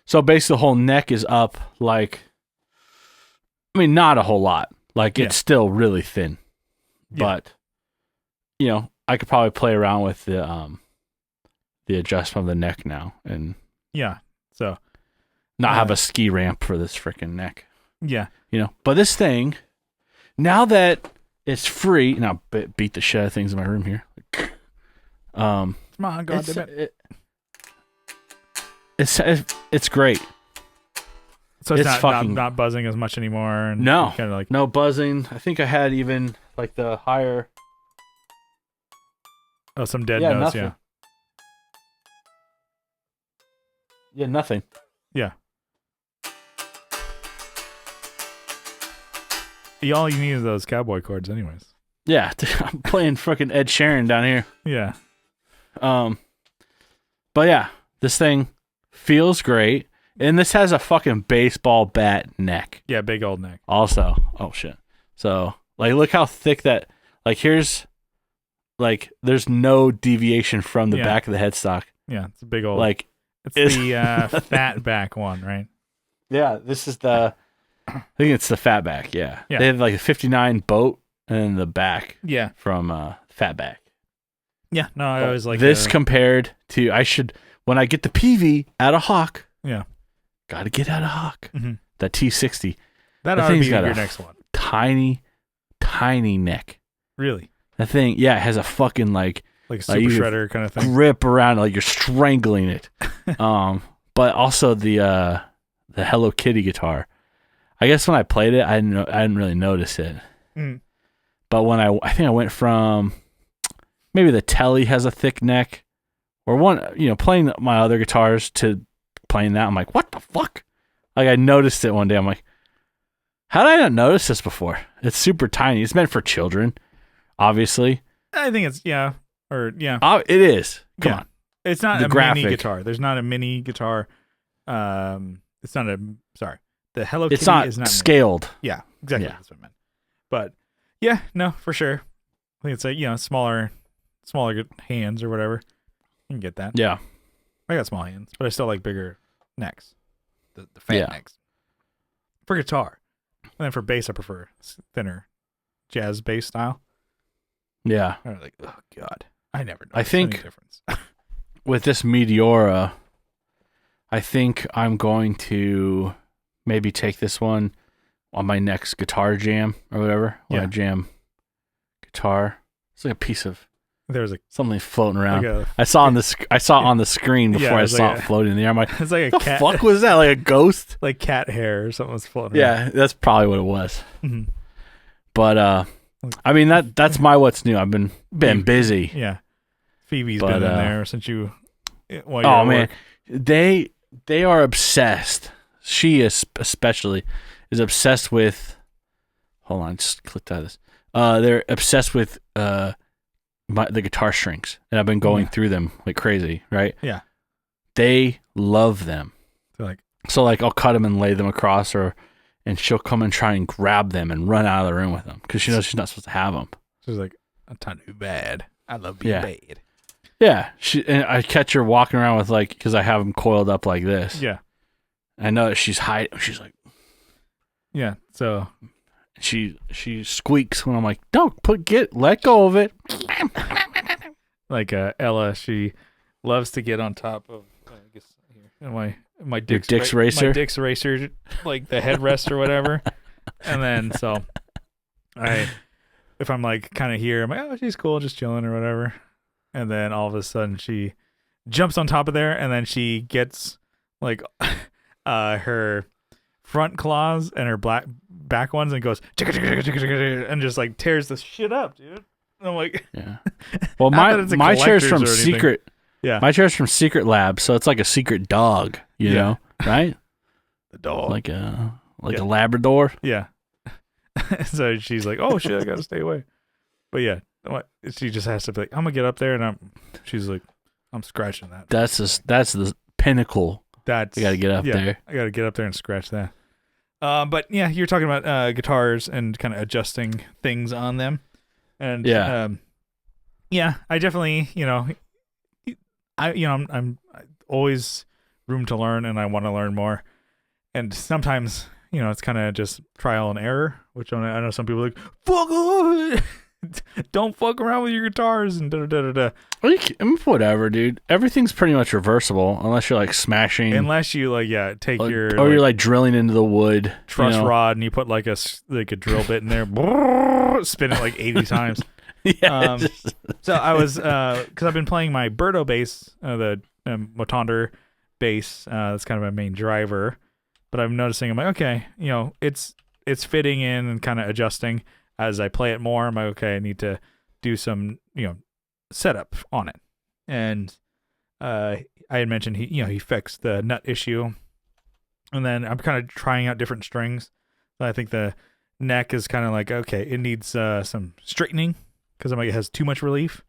So basically the whole neck is up like, not a whole lot. Like it's still really thin, but I could probably play around with the adjustment of the neck now and so not have a ski ramp for this freaking neck. Yeah. But this thing, now that it's free, and I'll beat the shit out of things in my room here. Come on, God damn it. It's great. So it's not buzzing as much anymore. And no, kind of like no buzzing. I think I had even like the higher. Oh, some dead notes. Nothing. Yeah, nothing. Yeah. All you need is those cowboy chords, anyways. Yeah, I'm playing fucking Ed Sheeran down here. Yeah. But yeah, this thing feels great, and this has a fucking baseball bat neck. Yeah, big old neck. Also, oh shit. So like, look how thick that. Like, here's, like, there's no deviation from the back of the headstock. Yeah, it's a big old. Like, it's the fat back one, right? Yeah, this is the. I think it's the fatback, yeah. They have like a 59 boat and the back from fatback. Yeah, no, I always like this compared to, when I get the PV out of Hawk, got to get out of Hawk, that T60. That ought to be your next one. Tiny neck. Really? That thing, it has a fucking like a super shredder kind of thing. Grip around, like you're strangling it. But also the Hello Kitty guitar. I guess when I played it, I didn't really notice it. Mm. But when I think I went from maybe the Telly has a thick neck, or playing my other guitars to playing that, I'm like, what the fuck? Like I noticed it one day. I'm like, how did I not notice this before? It's super tiny. It's meant for children, obviously. I think it's yeah. It is. Come on. It's not The a graphic. mini guitar. There's not a mini guitar. It's not the Hello Kitty It's not is not scaled. mini. Yeah, exactly. Yeah. That's what I meant. But yeah, no, for sure. I think it's smaller hands or whatever. You can get that. Yeah. I got small hands, but I still like bigger necks. The fat necks. For guitar. And then for bass, I prefer thinner jazz bass style. Yeah. I'm like, oh God. I never know. I think any difference. with this Meteora, I think I'm going to maybe take this one on my next guitar jam or whatever. When I jam guitar. It's like a piece of there's like something floating around. like I saw on the screen before I saw it floating in the air. I'm like, it's like a the cat. fuck was that? Like a ghost? Like cat hair or something was floating around. Yeah, that's probably what it was. Mm-hmm. But I mean that's my what's new. I've been busy. Yeah. Phoebe's been in there since you while oh at man. work. They are obsessed. She is especially obsessed with hold on, just clicked out of this. They're obsessed with the guitar strings, and I've been going through them like crazy, right? Yeah. They love them. They're like, so I'll cut them and lay them across and she'll come and try and grab them and run out of the room with them because she knows she's not supposed to have them. she's like, that's not too bad. I love being bad. Yeah. And I catch her walking around with because I have them coiled up like this. Yeah. I know that she's hiding. She's like, yeah. So she squeaks when I'm like, let go of it. like Ella, she loves to get on top of I guess here, my dick's racer. My dick's racer, like the headrest or whatever. And then so if I'm like kind of here, I'm like, oh, she's cool, just chilling or whatever. And then all of a sudden she jumps on top of there, and then she gets like her front claws and her back ones and goes and just like tears the shit up, dude. And I'm like, yeah. Well, my chair's from Secret. Yeah. My chair's from Secret Lab, so it's like a secret dog, you know, right? The dog. Like a Labrador. Yeah. So she's like, oh shit, I gotta stay away. But yeah, she just has to be like, I'm gonna get up there, and she's like, I'm scratching that. That's the pinnacle. You gotta get up there. I gotta get up there and scratch that. But yeah, you're talking about guitars and kind of adjusting things on them, and I definitely, I'm always room to learn, and I want to learn more, and sometimes it's kind of just trial and error, which I know some people are like, fuck off. Don't fuck around with your guitars and da-da-da-da-da. Whatever, dude. Everything's pretty much reversible unless you're like smashing. Unless you take your... Or you're like drilling into the wood. Truss rod, and you put like a drill bit in there. Spin it like 80 times. Yeah. So I was... Because I've been playing my Berto bass, the Motonder bass. That's kind of my main driver. But I'm noticing, I'm like, okay, it's fitting in and kind of adjusting. As I play it more, I'm like, okay, I need to do some, setup on it. And I had mentioned he fixed the nut issue, and then I'm kind of trying out different strings. I think the neck is kind of like, okay, it needs some straightening because it has too much relief.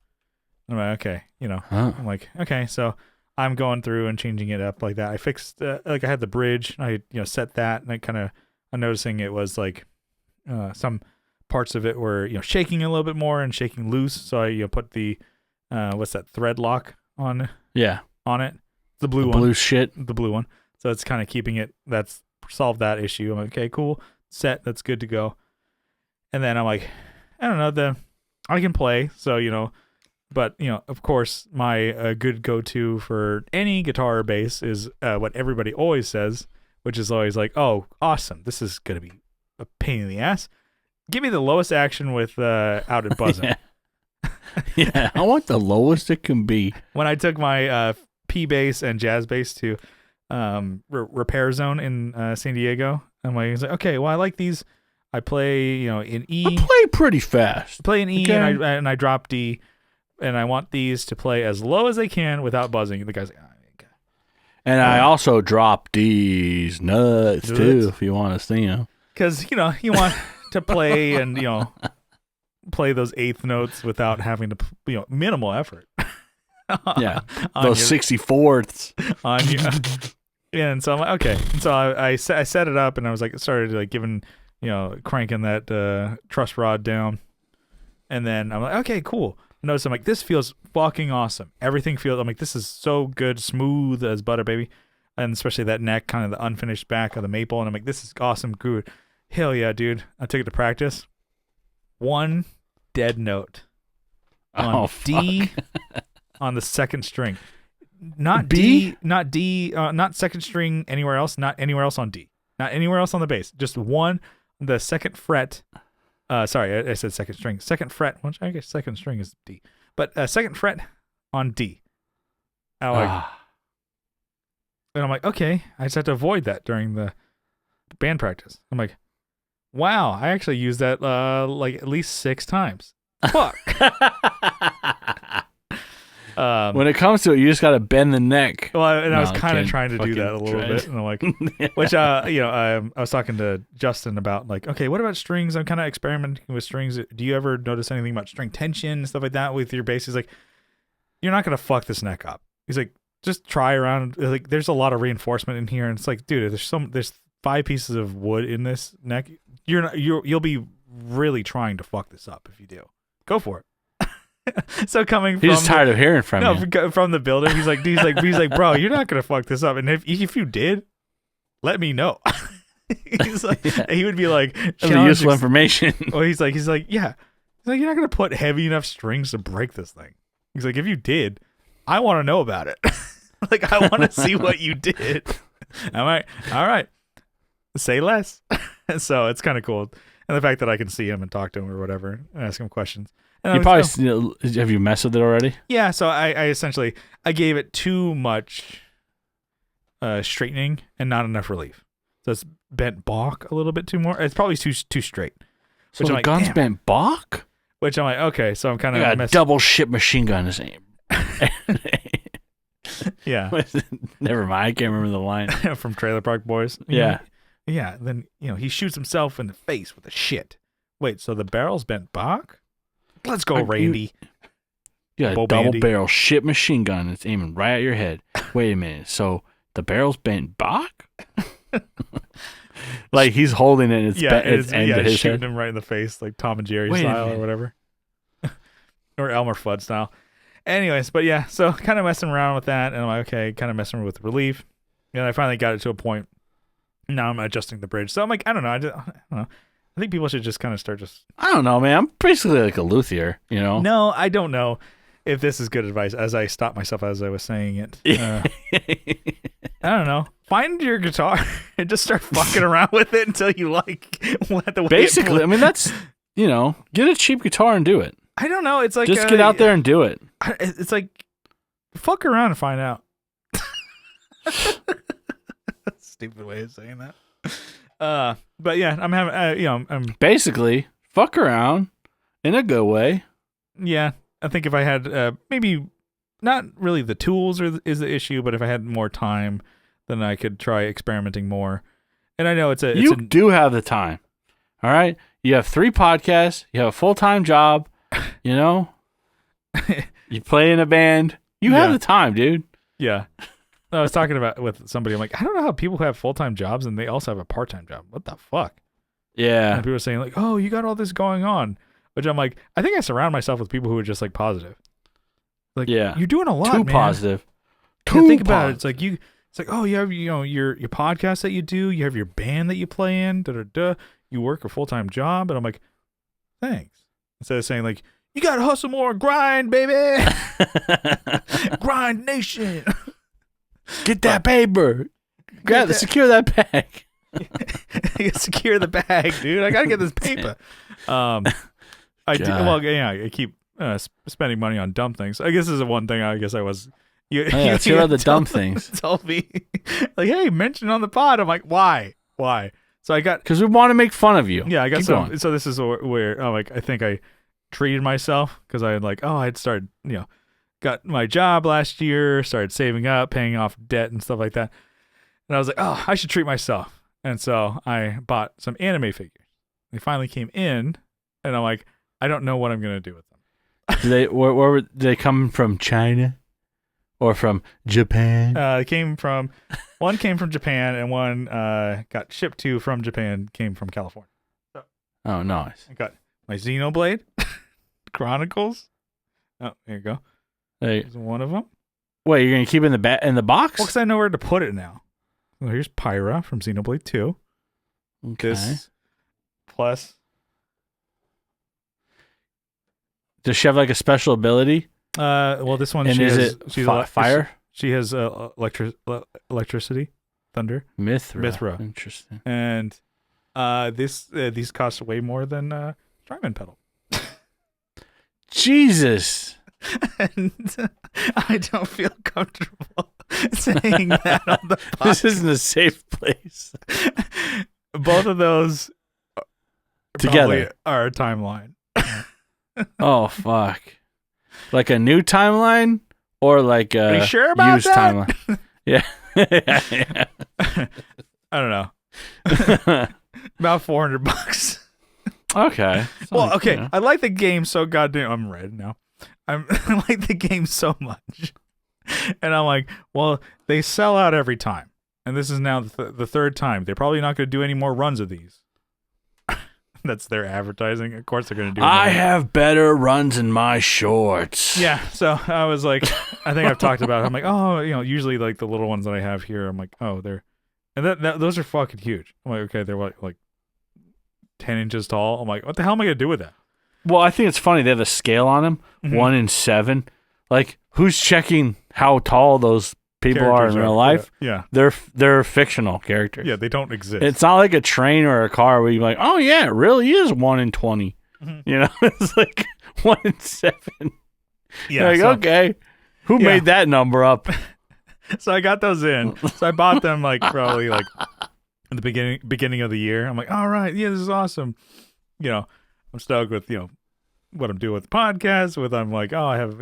I'm like, okay, I'm like, okay, so I'm going through and changing it up like that. I fixed I had the bridge, I set that, and I'm noticing it was like some parts of it were shaking a little bit more and shaking loose, so I put the what's that, thread lock on it, the blue one, the blue one, so it's kind of keeping it. That's solved that issue. I'm like, okay, cool, set, that's good to go. And then I'm like, I don't know, I can play, so but of course my good go-to for any guitar or bass is what everybody always says, which is always like, oh, awesome, this is gonna be a pain in the ass. Give me the lowest action with out and buzzing. Yeah, I want the lowest it can be. When I took my P bass and jazz bass to Repair Zone in San Diego, I'm like, okay, well, I like these I play, in E. I play pretty fast. Play in E, Okay. and I drop D, and I want these to play as low as they can without buzzing. The guy's like, okay. And I also drop these nuts too, if you want to see them. Because, you want to play and, play those eighth notes without having to, minimal effort. Yeah, those 64ths. On you. Yeah, and so I'm like, okay. And so I set it up, and I was like, started like giving, cranking that truss rod down. And then I'm like, okay, cool. Notice I'm like, this feels fucking awesome. Everything feels, I'm like, this is so good, smooth as butter, baby. And especially that neck, kind of the unfinished back of the maple. And I'm like, this is awesome, good. Hell yeah, dude. I took it to practice. One dead note on D on the second string. Not B? D, not D, not second string anywhere else, not anywhere else on D. Not anywhere else on the bass. Just one, the second fret. Sorry, I said second string. Second fret, which I guess second string is D. But second fret on D. And I'm like, okay, I just have to avoid that during the band practice. I'm like, wow, I actually used that like at least 6 times. Fuck. When it comes to it, you just got to bend the neck. Well, I was kind of trying to do that a little bit, and I'm like, which I was talking to Justin about like, okay, what about strings? I'm kind of experimenting with strings. Do you ever notice anything about string tension and stuff like that with your bass? He's like, you're not gonna fuck this neck up. He's like, just try around. Like, there's a lot of reinforcement in here, and it's like, dude, there's 5 pieces of wood in this neck. You'll be really trying to fuck this up if you do. Go for it. So coming from, he's tired of hearing from you. From the builder, he's like, bro, you're not gonna fuck this up, and if you did, let me know. He's like, he would be like, useful information. Well, he's like, yeah, he's like, you're not gonna put heavy enough strings to break this thing. He's like, if you did, I want to know about it. Like, I want to see what you did. I'm like, all right, say less. So it's kind of cool, and the fact that I can see him and talk to him or whatever, and ask him questions. You probably have you messed with it already? Yeah, so I essentially gave it too much straightening and not enough relief. So it's bent balk a little bit too more. It's probably too straight. So the gun's bent balk? Which I'm like, okay, so I'm kind of a double ship machine gun is yeah. Never mind, I can't remember the line. From Trailer Park Boys. Yeah. Yeah, then he shoots himself in the face with a shit. Wait, so the barrel's bent balk? Let's go, Randy. You got a double barrel ship machine gun that's aiming right at your head. Wait a minute. So the barrel's bent back? Like he's holding it and it's bent at the end of his shooting head? him right in the face, like Tom and Jerry style or whatever. Or Elmer Fudd style. Anyways, but yeah, so kind of messing around with that. And I'm like, okay, kind of messing with relief. And I finally got it to a point. Now I'm adjusting the bridge. So I'm like, I don't know. I don't know. I think people should just kind of start I don't know, man. I'm basically like a luthier, No, I don't know if this is good advice, as I stopped myself as I was saying it. I don't know. Find your guitar and just start fucking around with it until you like the way basically, I mean, that's, get a cheap guitar and do it. I don't know. It's like... Just get out there and do it. It's like, fuck around and find out. Stupid way of saying that. But yeah, I'm having, I'm basically fuck around in a good way. Yeah, I think if I had maybe not really the tools is the issue, but if I had more time, then I could try experimenting more. And I know you do have the time. All right, you have 3 podcasts, you have a full-time job, you play in a band, you have the time, dude. Yeah. I was talking about with somebody. I'm like, I don't know how people who have full-time jobs and they also have a part-time job. What the fuck? Yeah. And people are saying like, oh, you got all this going on, which I'm like, I think I surround myself with people who are just like positive. Like, you're doing a lot, Too man. Positive. Think about it. It's like It's like, oh, you have your podcast that you do. You have your band that you play in. You work a full-time job, and I'm like, thanks. Instead of saying like, you gotta hustle more, grind, baby, grind nation. Get that paper. Secure that bag. Secure the bag, dude. I gotta get this paper. I keep spending money on dumb things. I guess this is one thing. I guess I was. Let's hear all the dumb things. Told me, like, hey, mention on the pod. I'm like, why? So I got because we want to make fun of you. Yeah, I got Keep some. going. So this is where like I think I treated myself because I had like I'd started got my job last year, started saving up, paying off debt and stuff like that, and I was like I should treat myself, and so I bought some anime figures. They finally came in, and I'm like I don't know what I'm gonna do with them. Do they where did they come from? China or from Japan? One came from Japan, and one got shipped from Japan. Came from California. So Oh, nice. I got my Xenoblade Chronicles. Oh, there you go. Hey, There's one of them. wait, you're gonna keep it in the box? Well, because I know where to put it now. Well, here's Pyra from Xenoblade 2. Okay. This plus. Does she have like a special ability? Well, this one And she is has. it fire? She has electricity, thunder, Mithra. Interesting. and these cost way more than Strymon Pedal. Jesus. And I don't feel comfortable saying that on the podcast. This isn't a safe place. Both of those Together are a timeline. Oh, fuck. Like a new timeline or like a Are you sure about used that? timeline? Yeah. Yeah. I don't know. About $400. Okay. Well, okay. You know. I like the game so goddamn. I'm red now. I like the game so much, and I'm like, well, they sell out every time, and this is now the third time. They're probably not going to do any more runs of these. That's their advertising. Of course, they're going to do. I have better runs in my shorts. Yeah. So I was like, I think I've talked about it. I'm like, usually like the little ones that I have here, I'm like, they're, and those are fucking huge. I'm like, okay, they're like 10 inches tall. I'm like, what the hell am I going to do with that? Well, I think it's funny. They have a scale on them, 1 in 7. Like, who's checking how tall those people are in real life? Yeah. They're fictional characters. Yeah, they don't exist. It's not like a train or a car where you're like, oh, yeah, it really is 1 in 20. Mm-hmm. You know, it's like 1 in 7. Yeah. Like, okay, who made that number up? So I got those in. So I bought them like probably like in the beginning of the year. I'm like, all right, yeah, this is awesome. I'm stoked with what I'm doing with the podcast. I'm like, I have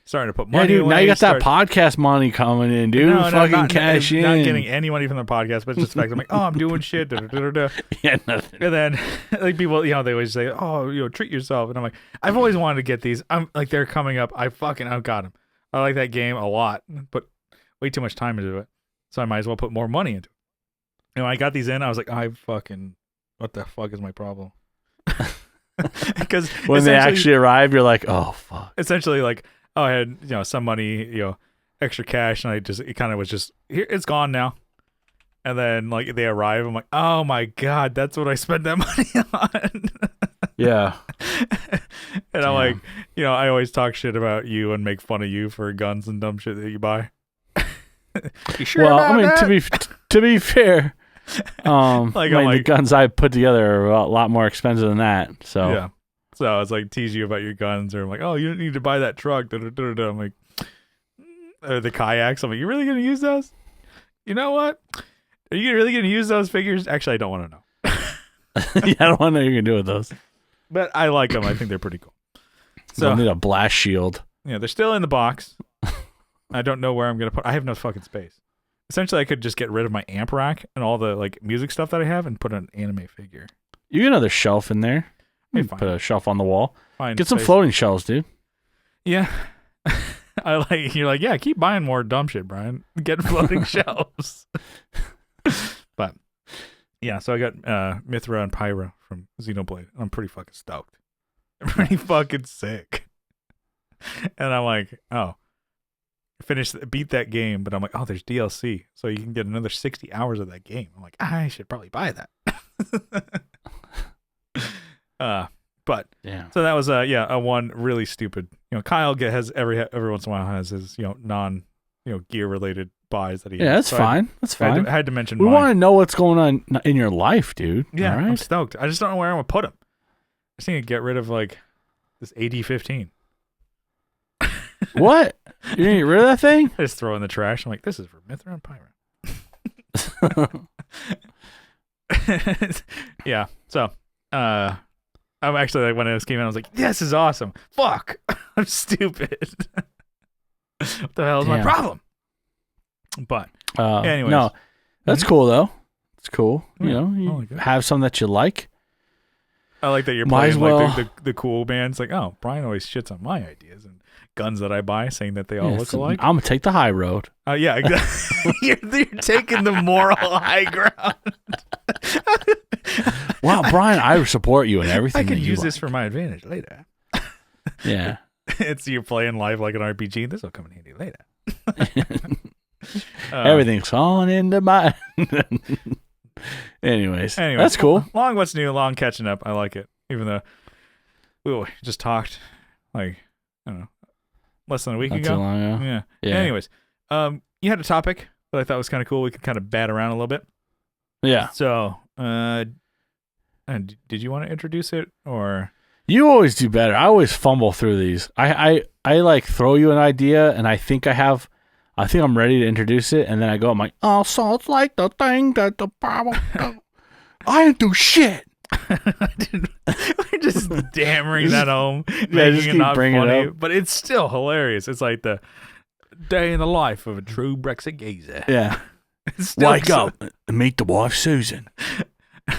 starting to put money. Yeah, dude. away, Now you got that podcast money coming in, dude. No, fucking cash in. Not getting any money from the podcast, but it's just the fact I'm like, I'm doing shit. Yeah, nothing. And then like people, they always say, treat yourself. And I'm like, I've always wanted to get these. I'm like, they're coming up. I've got them. I like that game a lot, but way too much time into it. So I might as well put more money into it. And when I got these in, I was like, what the fuck is my problem? Because when they actually arrive, you're like, oh fuck. Essentially, like, I had some money, extra cash, and it kind of was just here. It's gone now. And then like they arrive, I'm like, oh my god, that's what I spent that money on. Yeah. And I'm like, I always talk shit about you and make fun of you for guns and dumb shit that you buy. You sure well, about I mean, that? to be fair, the guns I put together are a lot more expensive than that. So yeah. So I was like tease you about your guns, or I'm like, you don't need to buy that truck. I'm like, the kayaks. I'm like, you really gonna use those? You know what? Are you really gonna use those figures? Actually, I don't want to know. Yeah, I don't want to know what you're gonna do with those. But I like them. I think they're pretty cool. So I need a blast shield. Yeah, they're still in the box. I don't know where I'm gonna put. I have no fucking space. Essentially, I could just get rid of my amp rack and all the like music stuff that I have and put an anime figure. You get another shelf in there. Hey, Put a shelf on the wall. Find Get some space. floating shelves, dude. Yeah. You're like, yeah, keep buying more dumb shit, Brian. Get floating shelves. But yeah, so I got Mithra and Pyra from Xenoblade. I'm pretty fucking stoked. I'm pretty fucking sick. And I'm like, beat that game, but I'm like, there's DLC, so you can get another 60 hours of that game. I'm like, I should probably buy that. But yeah. So that was a one really stupid. Kyle has every once in a while has his non gear related buys that he. Yeah, has. that's fine. That's fine. I had to mention. We want to know what's going on in your life, dude. Yeah, all right? I'm stoked. I just don't know where I'm gonna put him. I just need to get rid of like this AD-15. What? You're gonna get rid of that thing? I just throw it in the trash. I'm like, this is for Mithra and Pyra. Yeah. So, I'm actually like when this came out, I was like, "This is awesome." Fuck, I'm stupid. What the hell is my Damn. problem? But anyways, no, that's cool though. It's cool. Yeah, You know, I you like it. have some that you like. I like that you're Might as playing well. like the cool bands. Like, oh, Brian always shits on my ideas and guns that I buy, saying that they all look alike. I'm gonna take the high road. Yeah, exactly. you're taking the moral high ground. Wow, Brian, I support you in everything. I can that you use this like. for my advantage later. Yeah. It's you're playing live like an RPG. This will come in handy later. Everything's falling into my. Anyways, that's cool. Long what's new, long catching up. I like it. Even though we just talked like, I don't know, less than a week Not ago. too long ago. Yeah. Anyways, you had a topic that I thought was kind of cool. We could kind of bat around a little bit. Yeah. So, and did you want to introduce it or? You always do better. I always fumble through these. I like throw you an idea and I think I'm ready to introduce it, and then I go, I'm like, oh, so it's like the thing that the Bible. I didn't do shit. We're just hammering that home, Yeah, making just it keep not bringing it funny, up. but it's still hilarious. It's like the day in the life of a true Brexit gazer. Yeah. It's still Wake up and meet the wife, Susan.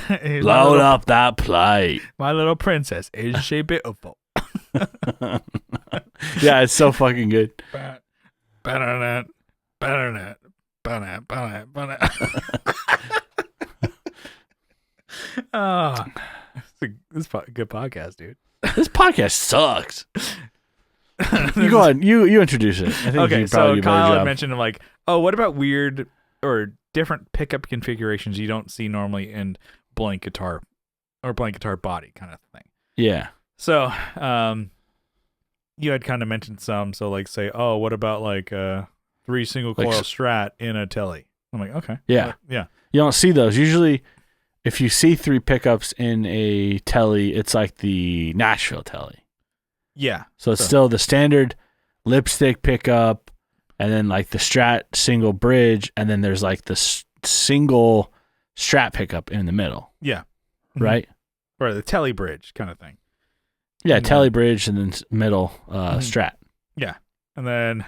My Load little- up that plate. My little princess, is she beautiful? Yeah, it's so fucking good. Ba-da-da, ba-da-da, ba-da, ba-da, ba-da. This is a good podcast, dude. This podcast sucks. You go ahead. You introduce it. I think Okay, you probably so do a better Kyle had job. mentioned like, oh, what about weird or different pickup configurations you don't see normally in blank guitar or blank guitar body kind of thing. Yeah. So, you had kind of mentioned some. So, like, say, oh, what about like 3 single coil Strat in a Telly? I'm like, okay, Yeah. yeah. You don't see those. Usually, if you see 3 pickups in a Telly, it's like the Nashville Telly. Yeah. So it's still the standard lipstick pickup, and then like the Strat single bridge, and then there's like the single Strat pickup in the middle. Yeah. Right? Or the Telly bridge kind of thing. Yeah, And Telly bridge and then middle Strat. Yeah. And then,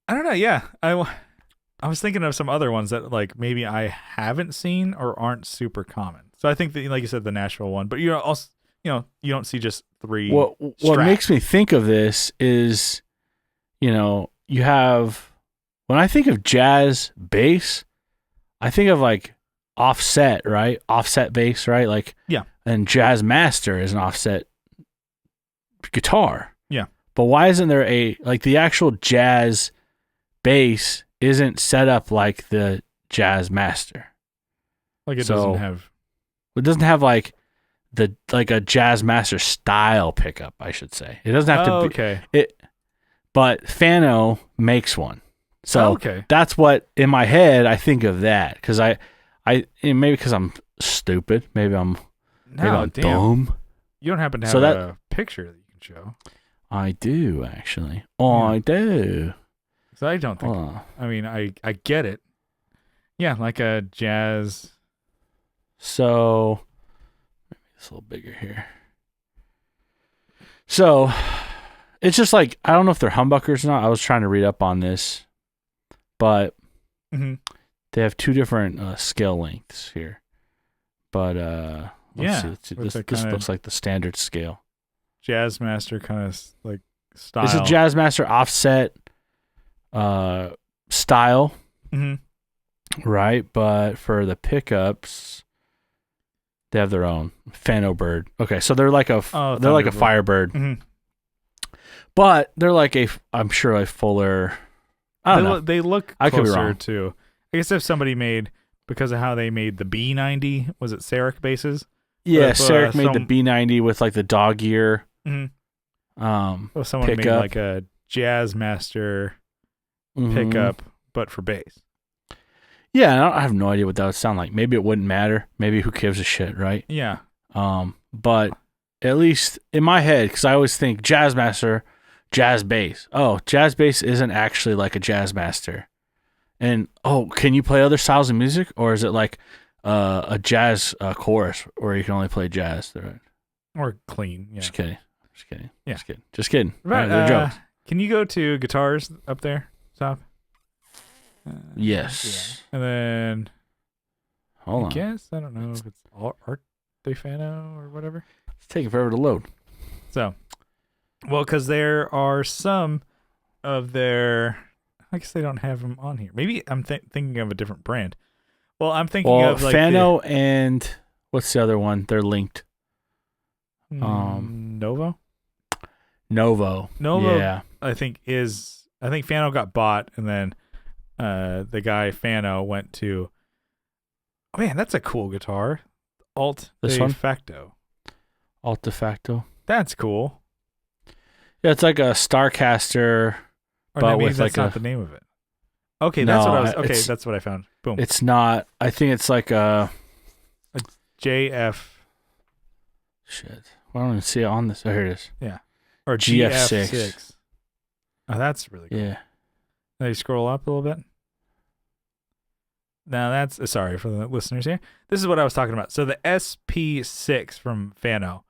I don't know. Yeah. I was thinking of some other ones that like maybe I haven't seen or aren't super common. So I think that, like you said, the Nashville one, but you also, you don't see just 3. What makes me think of this is, you have, when I think of jazz bass, I think of like offset, right? Offset bass, right? Like, yeah. And Jazz Master is an offset guitar. Yeah. But why isn't there the actual jazz bass isn't set up like the Jazz Master? Like it doesn't have like a Jazz Master style pickup, I should say. It doesn't have to be. Okay. But Fano makes one. So okay. That's what, in my head, I think of that. Because maybe because I'm stupid. Maybe I'm dumb. You don't happen to have a picture that you can show. I do, actually. I do. So I don't think. I mean, I get it. Yeah, like a jazz. So, maybe it's a little bigger here. So, it's just like, I don't know if they're humbuckers or not. I was trying to read up on this. But they have 2 different scale lengths here. But, let's see. This looks like the standard scale. Jazz Master kind of like style. It's a Jazz Master offset style, right? But for the pickups, they have their own Fano Bird. Okay, so they're like a Firebird, but they're like I'm sure a fuller. I don't know. They look I could be closer wrong. to. I guess if somebody made, because of how they made the B90, was it Sarek bases? Yeah, Sarek made the B90 with like the dog ear. Well, someone made pickup. like a Jazz Master pickup, but for bass. Yeah, I have no idea what that would sound like. Maybe it wouldn't matter. Maybe who gives a shit, right? Yeah. But at least in my head, because I always think Jazz Master, jazz bass. Oh, jazz bass isn't actually like a Jazz Master. And can you play other styles of music, or is it like a jazz chorus where you can only play jazz through it. Or clean. Yeah. Just kidding. Yeah. Just kidding. Right, They're jokes. Can you go to guitars up there? Stop. Yes. Yeah. And then Hold on. I guess I don't know if it's Art Defano or whatever. It's taking forever to load. So, well, because there are some of their. I guess they don't have them on here. Maybe I'm thinking of a different brand. Well, I'm thinking of like Fano and what's the other one? They're linked. Novo. Novo. Yeah. I think Fano got bought, and then the guy Fano went to. Oh man, that's a cool guitar. Alt de facto. Alt de facto. That's cool. Yeah, it's like a Starcaster. Or maybe that's like not the name of it. Okay, that's what I was. Okay, that's what I found. Boom. It's not. I think it's like a JF. Shit. I don't even see it on this. Oh, here it is. Yeah. Or GF6. Oh, that's really cool. Yeah. Now you scroll up a little bit. Now that's sorry for the listeners here. This is what I was talking about. So the SP6 from Fano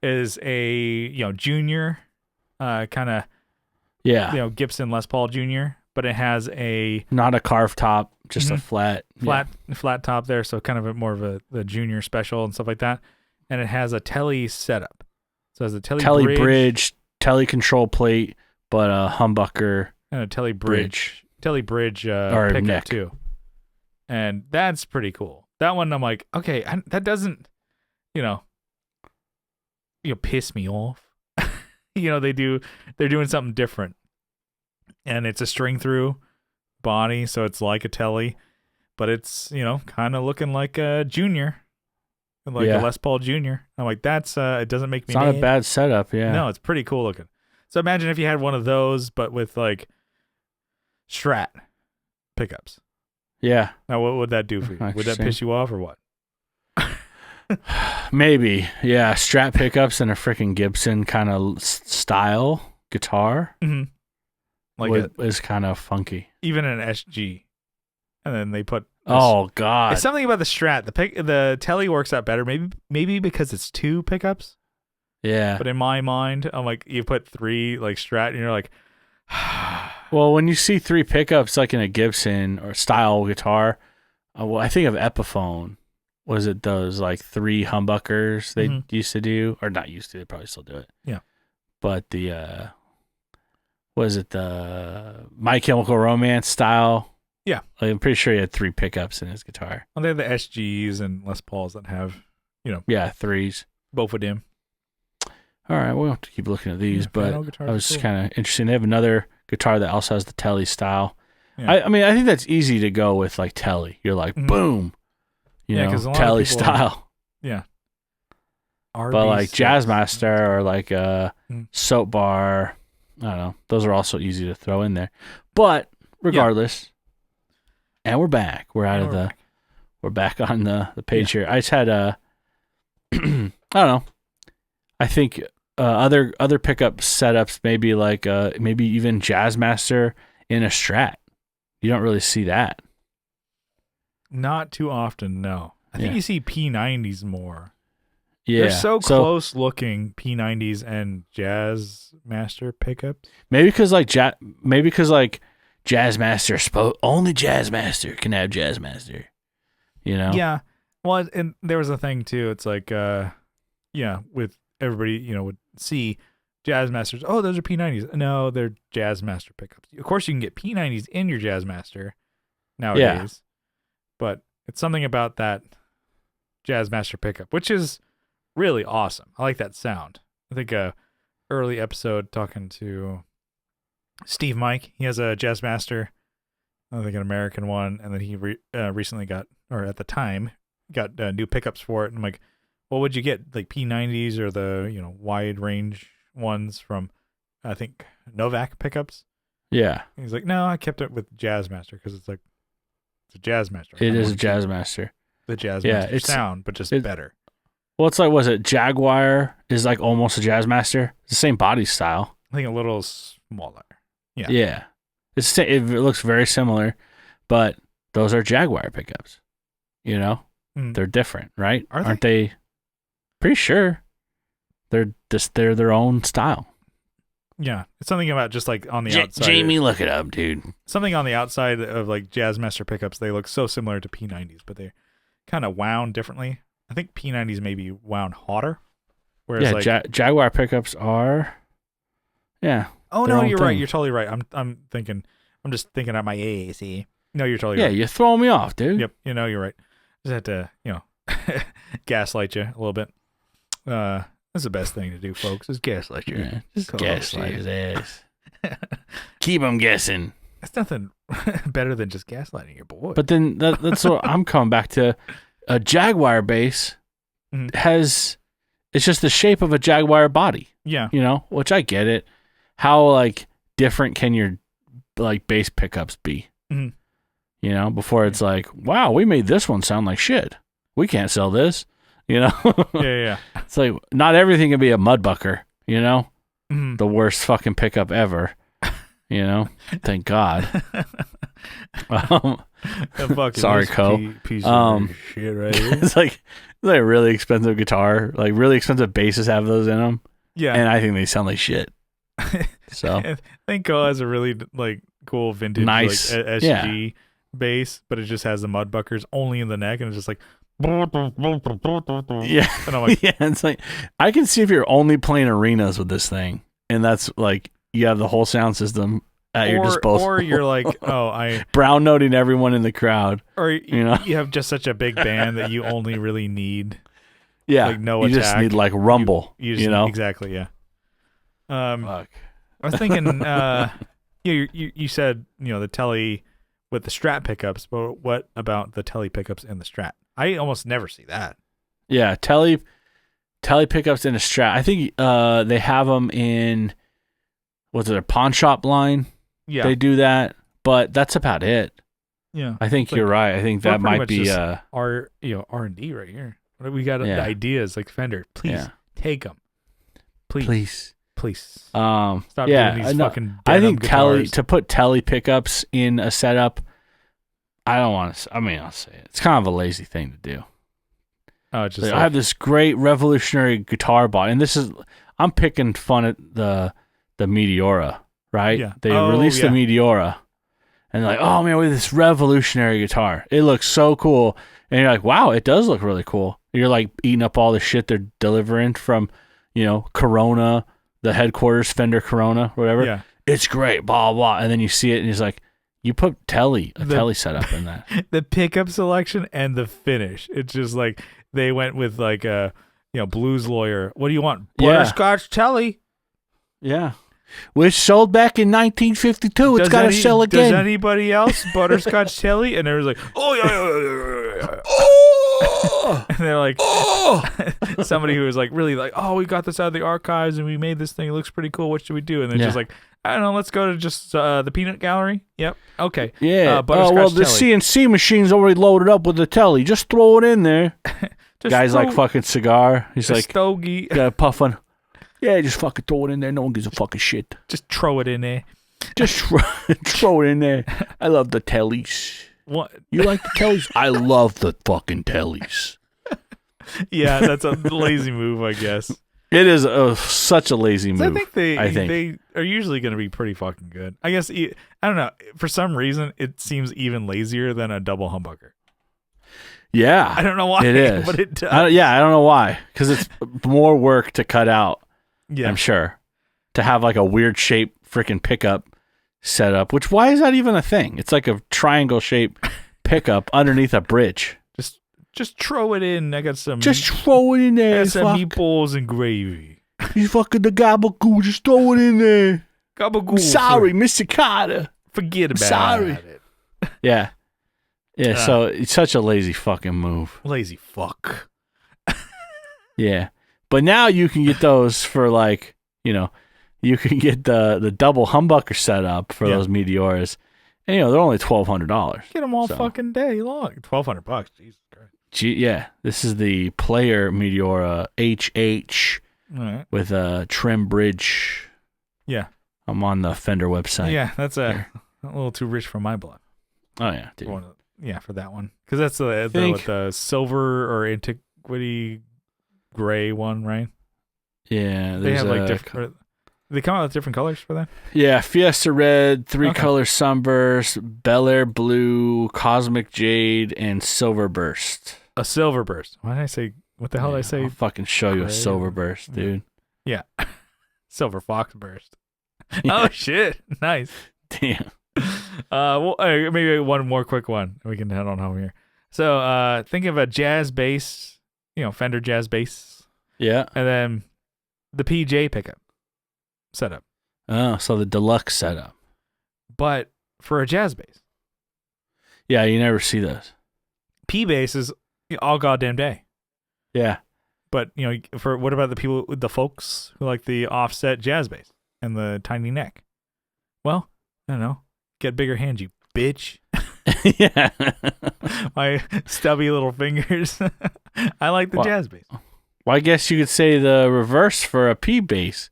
is a junior kind of Gibson Les Paul Junior, but it has not a carved top, just a flat top there, so kind of more of the junior special and stuff like that. And it has a Tele setup. So it has a Tele bridge, Tele control plate, but a humbucker and a Tele bridge or pickup neck too. And that's pretty cool. That one I'm like, okay, that doesn't piss me off. They're doing something different. And it's a string through body, so it's like a Tele, but it's, kind of looking like a junior. Like a Les Paul Junior. I'm like, that's it doesn't make me It's not a bad setup, yeah. No, it's pretty cool looking. So imagine if you had one of those, but with like Strat pickups. Yeah. Now what would that do for you? Would that piss you off or what? Maybe. Yeah. Strat pickups and a freaking Gibson kind of style guitar. Mm-hmm. Like is kind of funky. Even an SG. And then they put oh god. It's something about the Strat. The Tele works out better. Maybe because it's 2 pickups. Yeah. But in my mind, I'm like, you put 3 like Strat and you're like well, when you see 3 pickups like in a Gibson or style guitar, I think of Epiphone. Was it those like 3 humbuckers they used to do? Or not used to, they probably still do it. Yeah. But the was it the My Chemical Romance style? Yeah. I'm pretty sure he had 3 pickups in his guitar. Well, they're the SGs and Les Pauls that have, Yeah, 3s. Both of them. All right, we'll have to keep looking at these, but I was cool. kind of interested. They have another guitar that also has the Tele style. Yeah. I mean, I think that's easy to go with like Tele. You're like, boom, Tele style. Yeah. But like Jazzmaster or like Soap Bar, I don't know. Those are also easy to throw in there. But regardless, and we're back. We're back on the page here. I just had I don't know. I think other pickup setups, maybe like maybe even Jazzmaster in a Strat. You don't really see that. Not too often, no. I think you see P90s more. Yeah, they're so close looking, P90s and Jazzmaster pickups. Maybe because Jazzmaster only Jazzmaster can have Jazzmaster. Yeah. Well, and there was a thing too. It's like with everybody, would see Jazzmasters. Oh, those are P90s. No, they're Jazzmaster pickups. Of course, you can get P90s in your Jazzmaster nowadays, but it's something about that Jazzmaster pickup, which is really awesome. I like that sound. I think early episode talking to Steve Mike, he has a Jazzmaster, I think an American one, and then he recently got, or at the time, got new pickups for it. And I'm like, what would you get? Like P90s or the wide range ones from, I think, Novak pickups? Yeah. And he's like, no, I kept it with Jazzmaster because it's like, it's a Jazzmaster. It is a Jazzmaster. The Jazzmaster sound, but just better. Well, it's like, was it Jaguar is like almost a Jazzmaster? It's the same body style. I think a little smaller. Yeah. Yeah. It looks very similar, but those are Jaguar pickups, they're different, right? Aren't they? Pretty sure they're their own style. Yeah, it's something about just like on the outside. Jamie, look it up, dude. Something on the outside of like Jazzmaster pickups, they look so similar to P90s, but they're kind of wound differently. I think P90s may be wound hotter. Whereas Jaguar pickups are. Yeah. Oh no, you're right. You're totally right. I'm just thinking at my AAC. No, you're totally right. Yeah, you're throwing me off, dude. Yep. You're right. Just had to, gaslight you a little bit. That's the best thing to do, folks, is gaslight you. Yeah, just gaslight his ass. Keep him guessing. That's nothing better than just gaslighting your boy. But then that's what I'm coming back to. A Jaguar base has, it's just the shape of a Jaguar body. Yeah. Which I get it. How like different can your like base pickups be? Mm-hmm. Before it's like, wow, we made this one sound like shit. We can't sell this. Yeah. It's like not everything can be a mudbucker. The worst fucking pickup ever. Thank God. Sorry, Co. Piece of shit right here. It's like a really expensive guitar. Like really expensive basses have those in them. Yeah, and I think they sound like shit. So I think Co has a really like cool vintage nice like, SG bass, but it just has the mudbuckers only in the neck, and it's just like. Yeah, and I'm like, yeah. It's like I can see if you're only playing arenas with this thing, and that's like you have the whole sound system at your disposal, or you're like, brown noting everyone in the crowd, or you have just such a big band that you only really need, like no you attack. Just need like rumble, you just exactly, yeah. Fuck. I was thinking, you said the Telly with the Strat pickups, but what about the Telly pickups in the Strat? I almost never see that. Yeah, Telly pickups in a Strat. I think they have them in what's it, a pawn shop line? Yeah, they do that, but that's about it. Yeah, I think you're right. I think that might be R&D right here. We got the ideas like Fender. Please take them. Please. Stop doing these fucking. I think guitars. to put Telly pickups in a setup. I don't want to. I mean, I'll say it. It's kind of a lazy thing to do. Oh, just I have this great revolutionary guitar body, and I'm picking fun at the Meteora, right? Yeah. They released the Meteora, and like, oh man, with this revolutionary guitar, it looks so cool. And you're like, wow, it does look really cool. You're like eating up all the shit they're delivering from, Corona, the headquarters, Fender Corona, whatever. Yeah. It's great, blah blah. And then you see it, and he's like. You put a Telly setup in that. The pickup selection and the finish. It's just like they went with like a blues lawyer. What do you want? Butterscotch Telly. Yeah. Which sold back in 1952. It's got to sell again. Does anybody else Butterscotch Telly? And everyone's like, oh yeah. And they're like, somebody who was like really like, oh, we got this out of the archives and we made this thing. It looks pretty cool. What should we do? And they're just like, I don't know. Let's go to just the peanut gallery. Yep. Okay. Yeah. Butterscotch the CNC machine's already loaded up with the Telly. Just throw it in there. Guy's like fucking cigar. He's like stogie. Yeah, puffing. Yeah, just fucking throw it in there. No one gives a fucking shit. Just throw it in there. Just throw it in there. I love the Tellys. What? You like the Tellys? I love the fucking Tellys. Yeah, that's a lazy move, I guess. It is such a lazy move. I think they are usually going to be pretty fucking good. I guess I don't know. For some reason, it seems even lazier than a double humbucker. Yeah, I don't know why. It is, but it does. I don't know why. Because it's more work to cut out. Yeah, I'm sure to have like a weird shape freaking pickup setup. Which why is that even a thing? It's like a triangle shape pickup underneath a bridge. Just throw it in. I got some. Just throw it in there. I got some meatballs and gravy. You fucking the gabagool. Just throw it in there. Gabagool. I'm sorry, Mr. Carter. Forget about it. Yeah. Yeah, so it's such a lazy fucking move. Lazy fuck. Yeah. But now you can get those for like, you can get the double humbucker setup for those Meteoras. And, they're only $1,200. Get them all fucking day long. $1,200. Jesus Christ. Yeah, this is the Player Meteora HH with a trim bridge. Yeah. I'm on the Fender website. Yeah, that's a little too rich for my blood. Oh, yeah, dude. for that one, because that's the silver or antiquity gray one, right? Yeah, they have like different. They come out with different colors for that. Yeah, Fiesta Red, 3-color Sunburst, Bel Air Blue, Cosmic Jade, and Silver Burst. A Silver Burst. Why did I say? What the hell did I say? I'll fucking show you a Silver Burst, dude. Yeah, Silver Fox Burst. Oh shit! Nice. Damn. Well, maybe one more quick one. We can head on home here. So, think of a jazz bass, Fender jazz bass. Yeah. And then the PJ pickup setup. Oh, so the deluxe setup. But for a jazz bass. Yeah, you never see those. P bass is all goddamn day. Yeah. But, for what about the folks who like the offset jazz bass and the tiny neck? Well, I don't know. Get bigger hands, you bitch. Yeah. My stubby little fingers. I like the jazz bass. Well, I guess you could say the reverse for a P bass.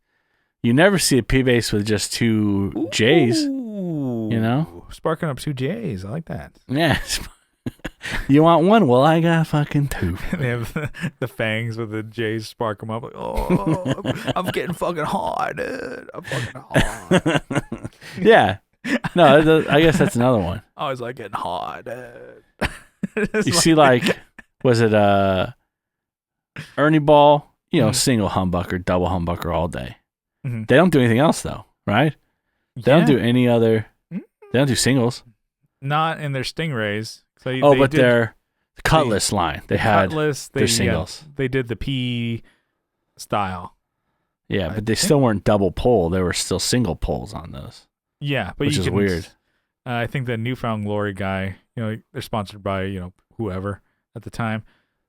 You never see a P bass with just two J's. Sparking up two J's. I like that. Yeah. You want one? Well, I got fucking two. They have the fangs with the J's spark them up. Like, oh, I'm getting fucking hard, dude. I'm fucking hard. Yeah. No, I guess that's another one. I was like getting hard, dude. You see, was it Ernie Ball? Single humbucker, double humbucker all day. Mm-hmm. They don't do anything else though, right? They don't do any other. They don't do singles. Not in their Stingrays. But their Cutlass line. They had Cutlass, their singles. They did the P style. Yeah, but they still weren't double pole. They were still single poles on those. Yeah, but which is weird. I think the Newfound Glory guy, they're sponsored by, whoever at the time.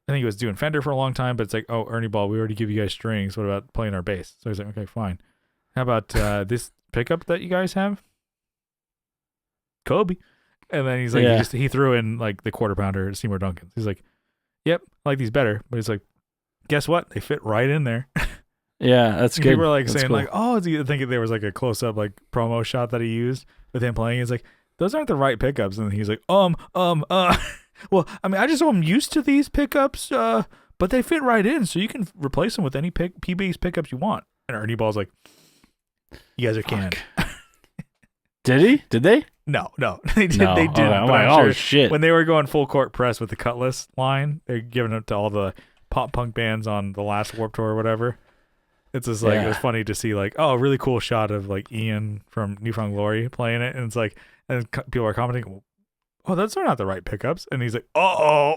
I think he was doing Fender for a long time, but it's like, oh, Ernie Ball, we already give you guys strings. What about playing our bass? So he's like, okay, fine. How about this pickup that you guys have? Kobe. And then he's like, he threw in like the quarter pounder Seymour Duncan's. He's like, yep, I like these better. But he's like, guess what? They fit right in there. Yeah, that's good. People were like that's saying cool. like, oh, I think there was like a close up like promo shot that he used with him playing. He's like, those aren't the right pickups. And he's like, well, I mean, I'm used to these pickups, but they fit right in, so you can replace them with any P-bass pickups you want. And Ernie Ball's like, you guys are canned. Did he? Did they? No, they did. No. They did. I'm like, oh shit! When they were going full court press with the Cutlass line, they're giving it to all the pop punk bands on the last Warped Tour or whatever. It's just like it was funny to see like, oh, a really cool shot of like Ian from Newfound Glory playing it, and it's like, and people are commenting, oh, those are not the right pickups, and he's like, oh.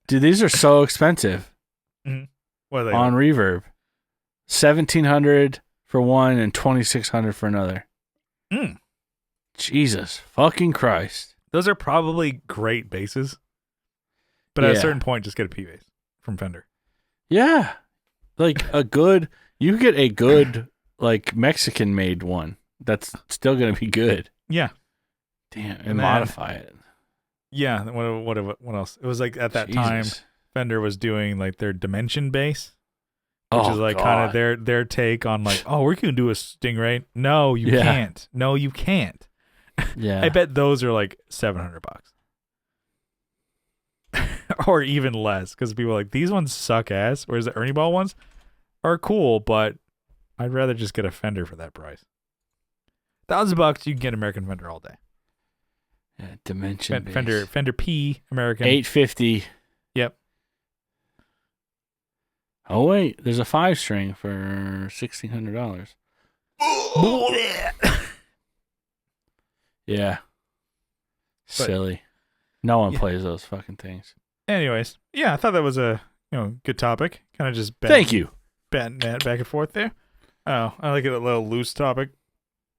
Dude, these are so expensive. Mm-hmm. What are they on Reverb? $1,700 for one and $2,600 for another. Mm. Jesus fucking Christ! Those are probably great basses, but at a certain point, just get a P bass from Fender. Yeah, like you get a good like Mexican made one that's still gonna be good. Yeah. Damn, and modify it. Yeah. What else? It was like at that time, Fender was doing like their Dimension bass, which is like kind of their take on like, oh, we're gonna do a Stingray. No, you can't. No, you can't. Yeah. I bet those are like $700 or even less, because people are like, these ones suck ass, whereas the Ernie Ball ones are cool, but I'd rather just get a Fender for that price. $1,000, you can get American Fender all day. Yeah, Dimension Fender P American $850. Yep. Oh wait, there's a 5-string for $1,600. Yeah. Silly. No one plays those fucking things. Anyways, yeah, I thought that was a good topic. Kind of just thank you. Batting that back and forth there. Oh, I like it a little loose topic.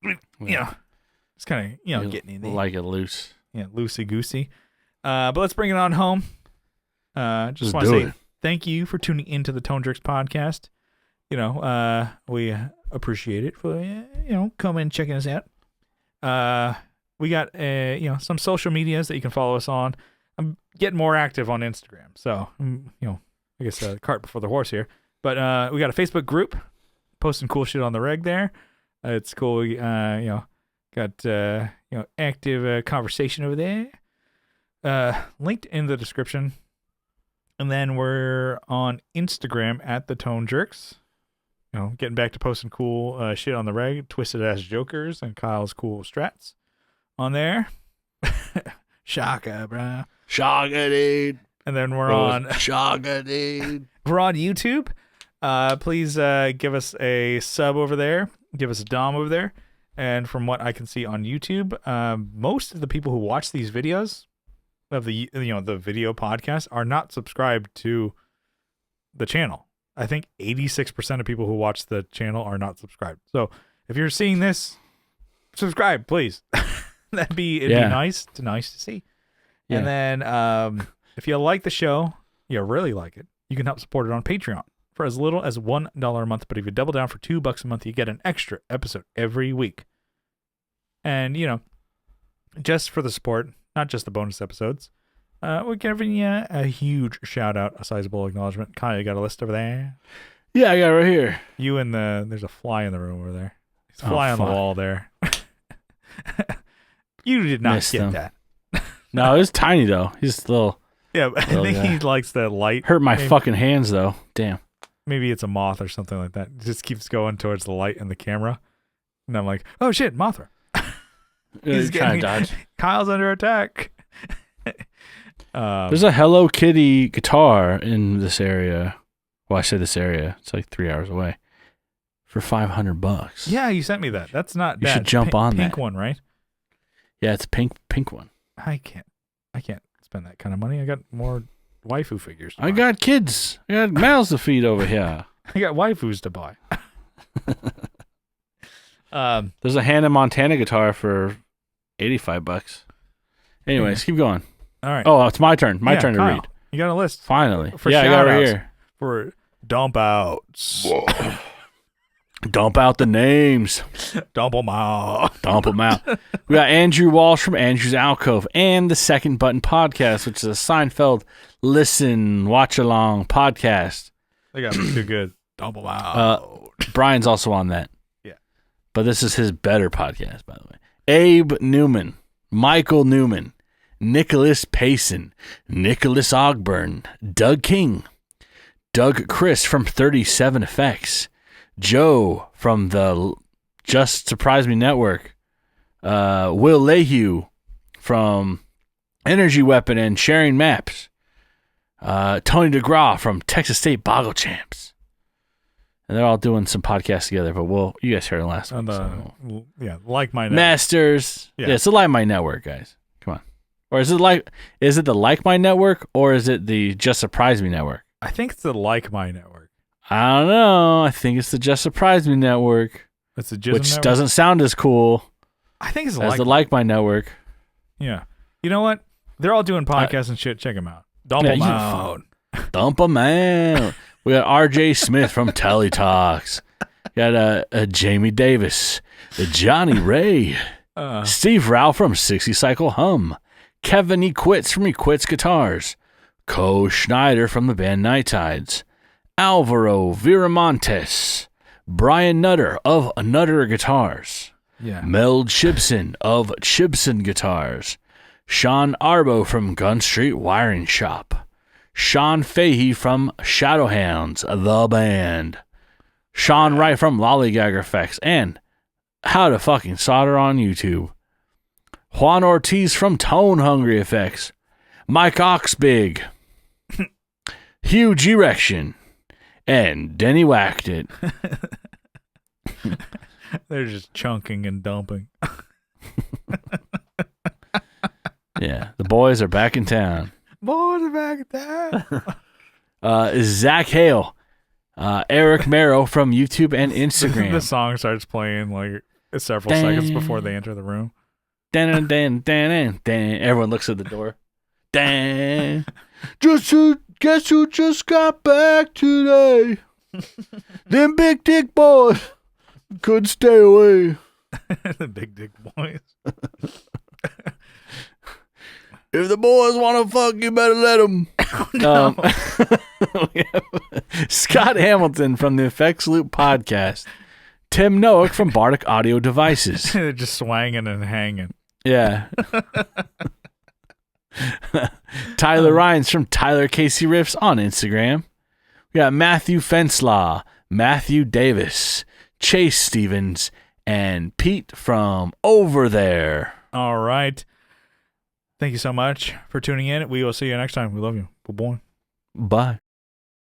It's kind of getting in there. Like it loose. Yeah, loosey goosey. But let's bring it on home. Just want to say thank you for tuning into the Tone Jerks podcast. We appreciate it for coming and checking us out. We got some social medias that you can follow us on. I'm getting more active on Instagram, so I guess cart before the horse here. But we got a Facebook group, posting cool shit on the reg there. It's cool. We got active conversation over there. Linked in the description. And then we're on Instagram at the Tone Jerks. Getting back to posting cool shit on the reg, twisted ass jokers, and Kyle's cool strats on there. Shaka, bro. Shaka, dude. And then we're on Shaka, dude. We're on YouTube. Please give us a sub over there. Give us a dom over there. And from what I can see on YouTube, most of the people who watch these videos of the video podcast are not subscribed to the channel. I think 86% of people who watch the channel are not subscribed. So if you're seeing this, subscribe, please. It'd be nice to see. Yeah. And then if you like the show, you really like it, you can help support it on Patreon for as little as $1 a month. But if you double down for $2 a month, you get an extra episode every week. And, just for the support, not just the bonus episodes, we're giving you a huge shout out, a sizable acknowledgement. Kyle, you got a list over there? Yeah, I got it right here. There's a fly in the room over there. There's a fly on the wall there. You did not get that. No, it's tiny though. He's a little. Yeah, I think he likes the light. Hurt my fucking hands though. Damn. Maybe it's a moth or something like that. It just keeps going towards the light and the camera. And I'm like, oh shit, Mothra. He's trying to dodge. Kyle's under attack. There's a Hello Kitty guitar in this area. Well, I say this area. It's like 3 hours away. For $500. Yeah, you sent me that. That's not You bad. should jump on that. Pink one, right? Yeah, it's a pink one. I can't spend that kind of money. I got more waifu figures. I got kids. I got mouths to feed over here. I got waifus to buy. There's a Hannah Montana guitar for $85. Anyways, keep going. All right. Oh, it's my turn. My turn to Kyle, read. You got a list. Finally. For I got it right here. For dump outs. Dump out the names. Dump them out. Dump them out. We got Andrew Walsh from Andrew's Alcove and the Second Button Podcast, which is a Seinfeld watch along podcast. They got me too good. Dump them out. Brian's also on that. Yeah. But this is his better podcast, by the way. Abe Newman, Michael Newman, Nicholas Payson, Nicholas Ogburn, Doug King, Doug Chris from 37 Effects, Joe from the Just Surprise Me Network, Will Lehue from Energy Weapon and Sharing Maps, Tony DeGraw from Texas State Boggle Champs. And they're all doing some podcasts together, but you guys heard it last one. Like My Network. Masters. Yeah, it's the Like My Network, guys. Come on. Or is it the Like My Network, or is it the Just Surprise Me Network? I think it's the Like My Network. I don't know. I think it's the Just Surprise Me Network. It's the which network? Doesn't sound as cool. I think it's the Like My Network. Yeah. You know what? They're all doing podcasts and shit. Check them out. Dump them out. Dump them out. We got R.J. Smith from Telly Talks. Got Jamie Davis, Johnny Ray, Steve Rao from 60 Cycle Hum, Kevin E. Quits from E. Quits Guitars, Co Schneider from the band Night Tides, Alvaro Viramontes, Brian Nutter of Nutter Guitars, Mel Chibson of Chibson Guitars, Sean Arbo from Gun Street Wiring Shop, Sean Fahey from Shadowhounds, the band, Sean Wright from Lollygagger Effects, and How to Fucking Solder on YouTube, Juan Ortiz from Tone Hungry Effects, Mike Oxbig, Huge Erection, and Denny Whacked It. They're just chunking and dumping. Yeah, the boys are back in town. Boys are back in town. Zach Hale, Eric Merrow from YouTube and Instagram. The song starts playing like several seconds before they enter the room. Dan, dan, dan, dan. Everyone looks at the door. Dan. Guess who just got back today? Them big dick boys couldn't stay away. The big dick boys. If the boys want to fuck, you better let them. Oh, no. Scott Hamilton from the Effects Loop podcast. Tim Noack from Bardic Audio Devices. They're just swanging and hanging. Yeah. Tyler Ryan's from Tyler Casey Riffs on Instagram. We got Matthew Fenslaw, Matthew Davis, Chase Stevens, and Pete from over there. All right. Thank you so much for tuning in. We will see you next time. We love you. Bye-bye. Bye.